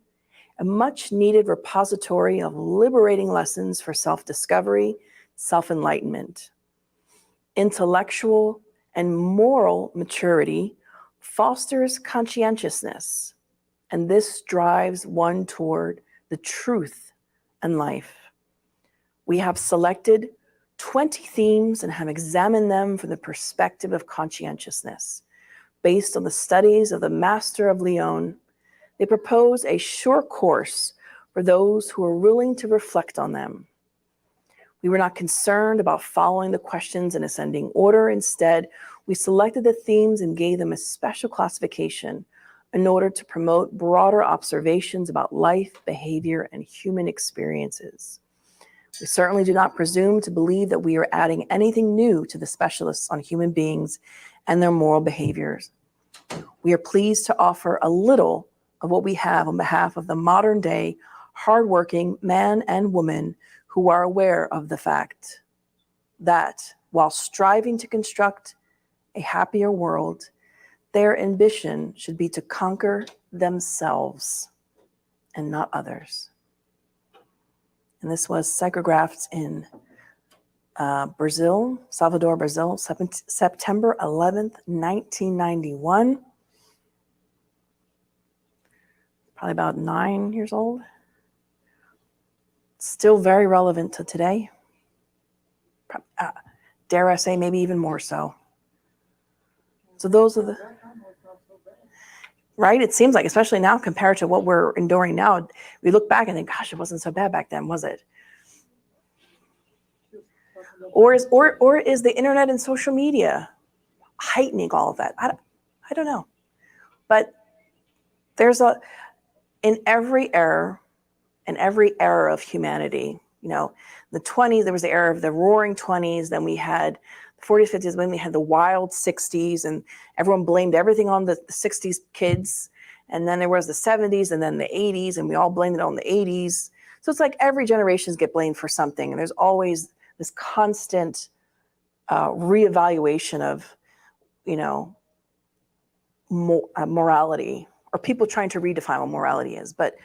a much needed repository of liberating lessons for self-discovery, self-enlightenment. Intellectual and moral maturity fosters conscientiousness, and this drives one toward the truth and life. We have selected 20 themes and have examined them from the perspective of conscientiousness. Based on the studies of the Master of Lyon, they propose a sure course for those who are willing to reflect on them. We were not concerned about following the questions in ascending order. Instead, we selected the themes and gave them a special classification in order to promote broader observations about life, behavior, and human experiences. We certainly do not presume to believe that we are adding anything new to the specialists on human beings and their moral behaviors. We are pleased to offer a little of what we have on behalf of the modern day, hardworking man and woman who are aware of the fact that while striving to construct a happier world, their ambition should be to conquer themselves and not others. And this was psychographed in Brazil, Salvador, Brazil, September 11th, 1991. Probably about 9 years old. Still very relevant to today. Dare I say, maybe even more so. So those are the, right? It seems like, especially now compared to what we're enduring now, we look back and think, gosh, it wasn't so bad back then, was it? Or is the internet and social media heightening all of that? I don't know. But there's in every era of humanity, you know, the 20s, there was the era of the roaring 20s, then we had the 40s, 50s, then we had the wild 60s, and everyone blamed everything on the 60s kids. And then there was the 70s and then the 80s, and we all blamed it on the 80s. So it's like every generation get blamed for something. And there's always this constant reevaluation of, you know, morality, or people trying to redefine what morality is. But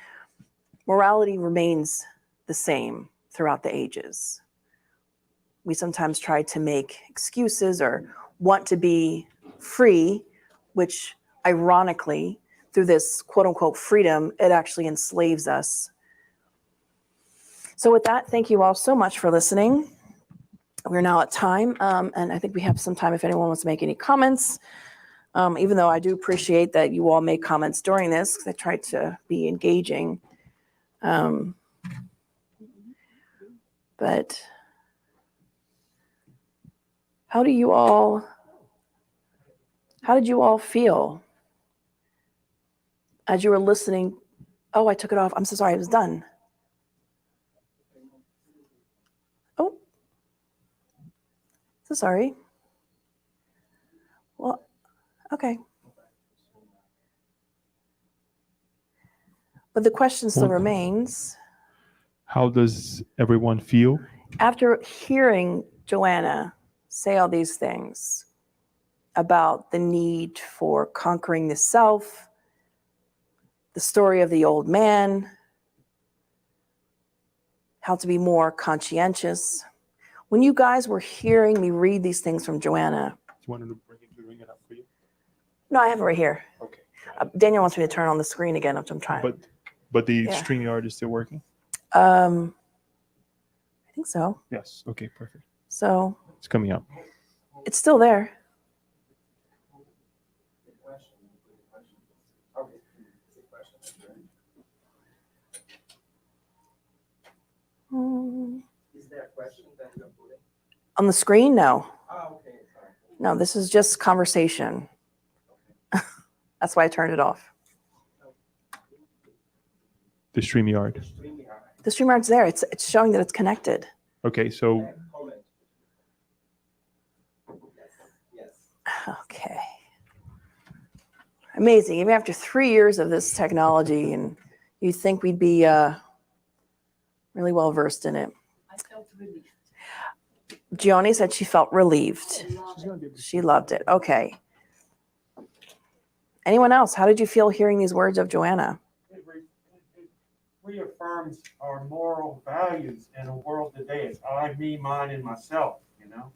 morality remains the same throughout the ages. We sometimes try to make excuses or want to be free, which ironically, through this quote unquote freedom, it actually enslaves us. So with that, thank you all so much for listening. We're now at time, and I think we have some time if anyone wants to make any comments. Even though I do appreciate that you all make comments during this, because I tried to be engaging. But how did you all feel as you were listening? Oh, I took it off. I'm so sorry. It was done. Oh, so sorry. Well, okay. But the question still remains. How does everyone feel? After hearing Joanna say all these things about the need for conquering the self, the story of the old man, how to be more conscientious. When you guys were hearing me read these things from Joanna. Do you want to bring it up for you? No, I have it right here. Okay. Daniel wants me to turn on the screen again, which I'm trying. But the Yeah. StreamYard is still working? I think so. Yes. Okay, perfect. So It's coming up. it's still there. Is there a question that you're putting? On the screen? No. Oh, okay. Sorry. No, this is just conversation. That's why I turned it off. The StreamYard. The StreamYard's there. It's showing that it's connected. Okay, so Comment. Yes. Okay. Amazing. Even after 3 years of this technology, and you'd think we'd be really well versed in it. I felt relieved. Gioni said she felt relieved. She loved it. Okay. Anyone else? How did you feel hearing these words of Joanna? It reaffirms our moral values in a world today. It's I, me, mine, and myself, you know?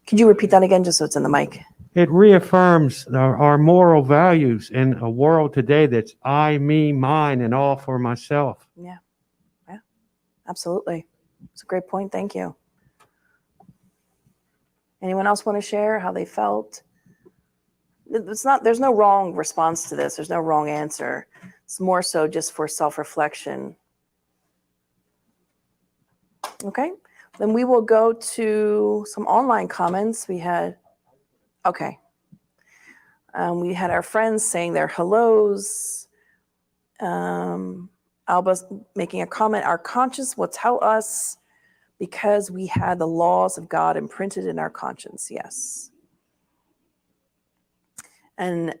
Could you repeat that again just so it's in the mic? It reaffirms our moral values in a world today that's I, me, mine, and all for myself. Yeah. Yeah. Absolutely. It's a great point. Thank you. Anyone else want to share how they felt? There's no wrong response to this. There's no wrong answer. It's more so just for self-reflection. Okay, then we will go to some online comments. We had our friends saying their hellos. Alba's making a comment, our conscience will tell us because we had the laws of God imprinted in our conscience. Yes. And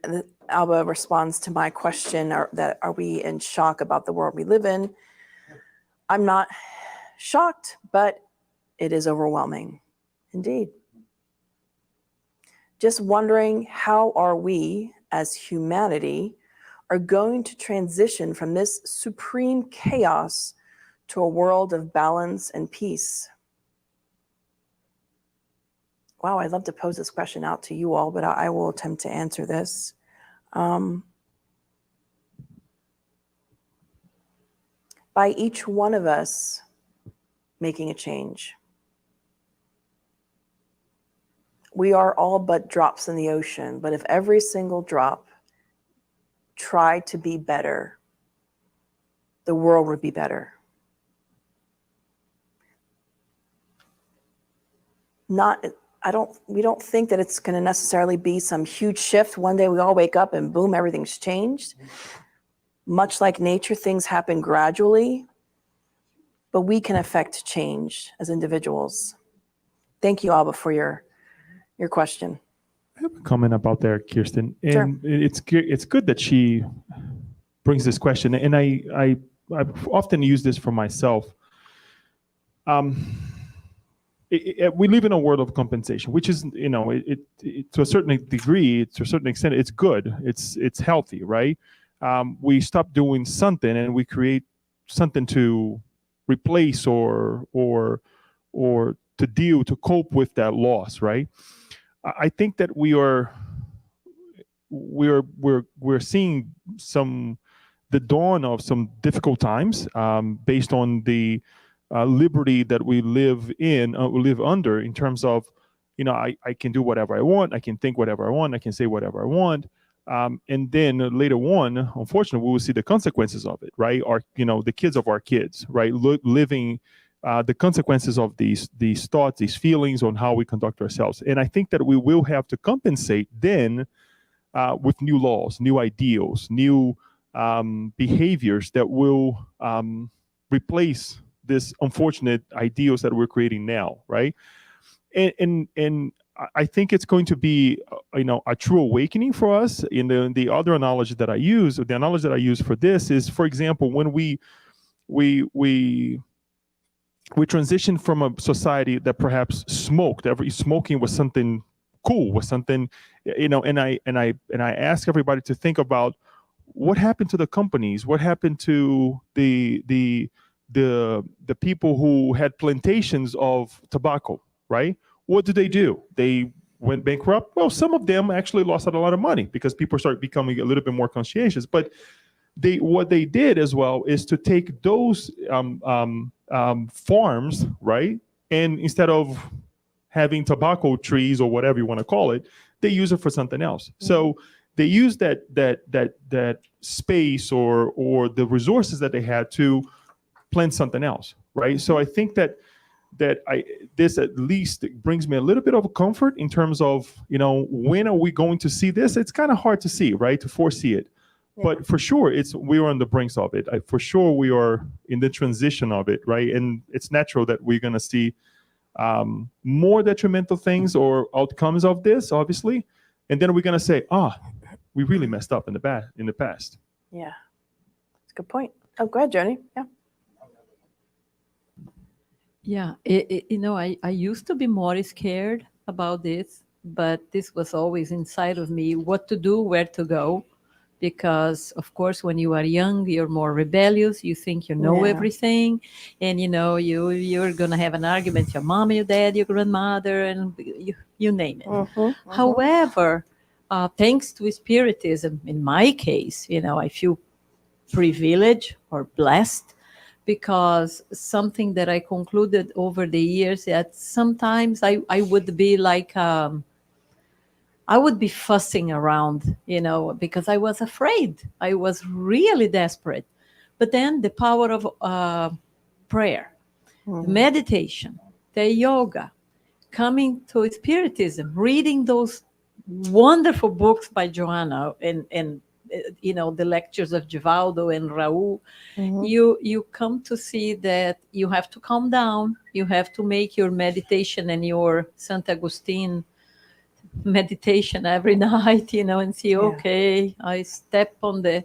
Alba responds to my question, are we in shock about the world we live in? I'm not shocked, but it is overwhelming. Indeed. Just wondering how are we as humanity are going to transition from this supreme chaos to a world of balance and peace. Wow, I'd love to pose this question out to you all, but I will attempt to answer this. By each one of us making a change. We are all but drops in the ocean, but if every single drop tried to be better, the world would be better. We don't think that it's going to necessarily be some huge shift. One day we all wake up and boom, everything's changed. Much like nature, things happen gradually, but we can affect change as individuals. Thank you, Alba, for your question. I have a comment about there, Kirsten, and Sure. it's good that she brings this question, and I've often used this for myself. We live in a world of compensation, which is, it to a certain degree, to a certain extent, it's good. It's healthy, right? We stop doing something and we create something to replace or to cope with that loss, right? I think that we are we're seeing the dawn of some difficult times, based on the liberty that we live under, in terms of, I can do whatever I want, I can think whatever I want, I can say whatever I want. And then later on, unfortunately, we will see the consequences of it, right? The kids of our kids, right? Living the consequences of these thoughts, these feelings, on how we conduct ourselves. And I think that we will have to compensate then, with new laws, new ideals, new behaviors that will replace this unfortunate ideals that we're creating now, right? And I think it's going to be, a true awakening for us. In the other analogy that I use, the analogy that I use for this is, for example, when we transitioned from a society that perhaps smoking was something cool, was something, and I ask everybody to think about what happened to the companies, what happened to the people who had plantations of tobacco, right? What did they do? They went bankrupt. Well, some of them actually lost a lot of money because people started becoming a little bit more conscientious. But what they did as well is to take those farms, right, and instead of having tobacco trees or whatever you want to call it, they use it for something else. Mm-hmm. So they use that space or the resources that they had to plant something else, right? So I think that this at least brings me a little bit of comfort in terms of, when are we going to see this? It's kind of hard to see, right? To foresee it. Yeah. But for sure, we are on the brinks of it. For sure, we are in the transition of it, right? And it's natural that we're going to see more detrimental things or outcomes of this, obviously. And then we're going to say, we really messed up in the past. Yeah, that's a good point. Oh, go ahead, Joni. Yeah. Yeah, I used to be more scared about this, but this was always inside of me, what to do, where to go. Because, of course, when you are young, you're more rebellious. You think you know everything. And, you're going to have an argument with your mom, your dad, your grandmother, and you name it. Mm-hmm. However, thanks to Spiritism, in my case, I feel privileged or blessed, because something that I concluded over the years, that sometimes I would be like... I would be fussing around, because I was afraid. I was really desperate. But then the power of prayer, meditation, the yoga, coming to Spiritism, reading those wonderful books by Joanna and the lectures of Givaldo and Raul, you come to see that you have to calm down. You have to make your meditation and your Saint Augustine meditation every night, and see, okay, I step on the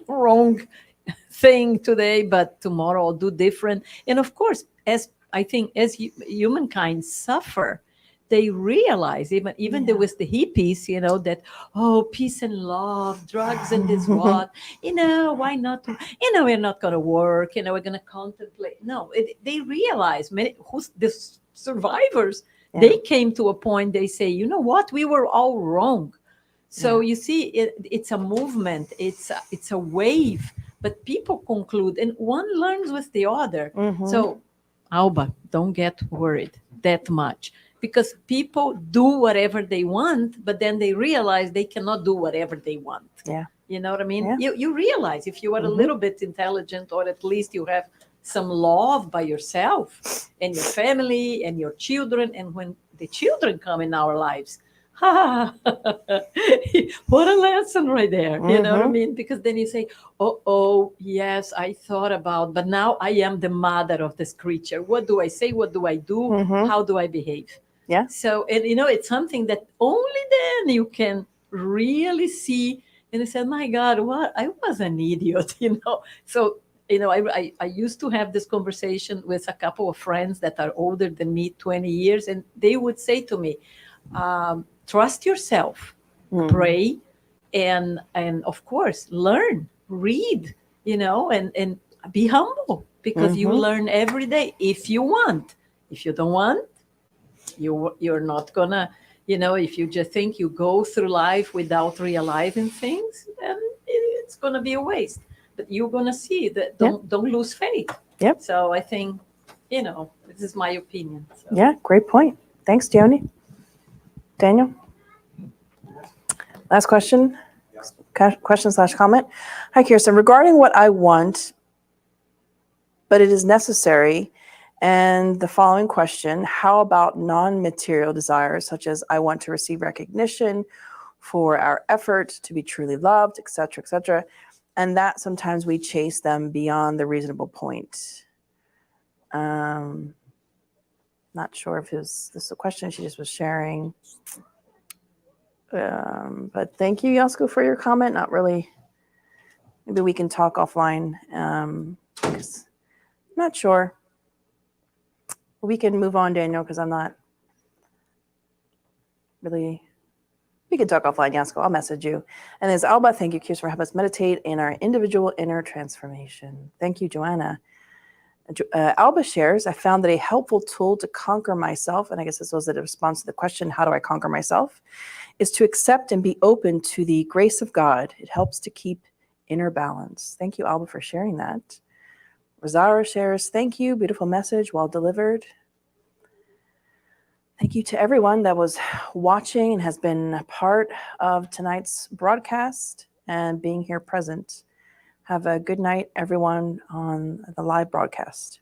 wrong thing today, but tomorrow I'll do different. And of course, as humankind suffer, they realize, even there was the hippies, that, peace and love, drugs and this what, why not? We're not going to work, we're going to contemplate. No, they realize, the survivors, they came to a point, they say, you know what, we were all wrong. So you see, it's a movement, it's a wave, but people conclude, and one learns with the other. So, Alba, don't get worried that much, because people do whatever they want, but then they realize they cannot do whatever they want. Yeah. You know what I mean? Yeah. You realize if you are a little bit intelligent, or at least you have some love by yourself and your family and your children, and when the children come in our lives, what a lesson right there. You know what I mean? Because then you say, yes, I thought about, but now I am the mother of this creature. What do I say? What do I do? How do I behave? Yeah. So, and it's something that only then you can really see. And I said, my God, what? I was an idiot, So, I used to have this conversation with a couple of friends that are older than me, 20 years, and they would say to me, trust yourself, pray, and of course, learn, read, and be humble, because you learn every day if you want. If you don't want, you're not gonna, If you just think you go through life without realizing things, then it's going to be a waste. But you're going to see that don't lose faith. Yep. So I think, this is my opinion. So. Yeah, great point. Thanks, Diony. Daniel? Last question? Question/comment. Hi, Kirsten. Regarding what I want, but it is necessary, and the following question, how about non-material desires, such as I want to receive recognition for our effort to be truly loved, etc., and that sometimes we chase them beyond the reasonable point. Not sure if this is a question she just was sharing. But thank you, Yasko, for your comment. Not really. Maybe we can talk offline. Because I'm not sure. We can move on, Daniel, because I'm not really. We can talk offline, Yasko. I'll message you. And there's Alba. Thank you, Kirsten, for helping us meditate in our individual inner transformation. Thank you, Joanna. Alba shares, I found that a helpful tool to conquer myself, and I guess this was a response to the question, how do I conquer myself, is to accept and be open to the grace of God. It helps to keep inner balance. Thank you, Alba, for sharing that. Rosario shares, thank you, beautiful message, well delivered. Thank you to everyone that was watching and has been a part of tonight's broadcast and being here present. Have a good night, everyone, on the live broadcast.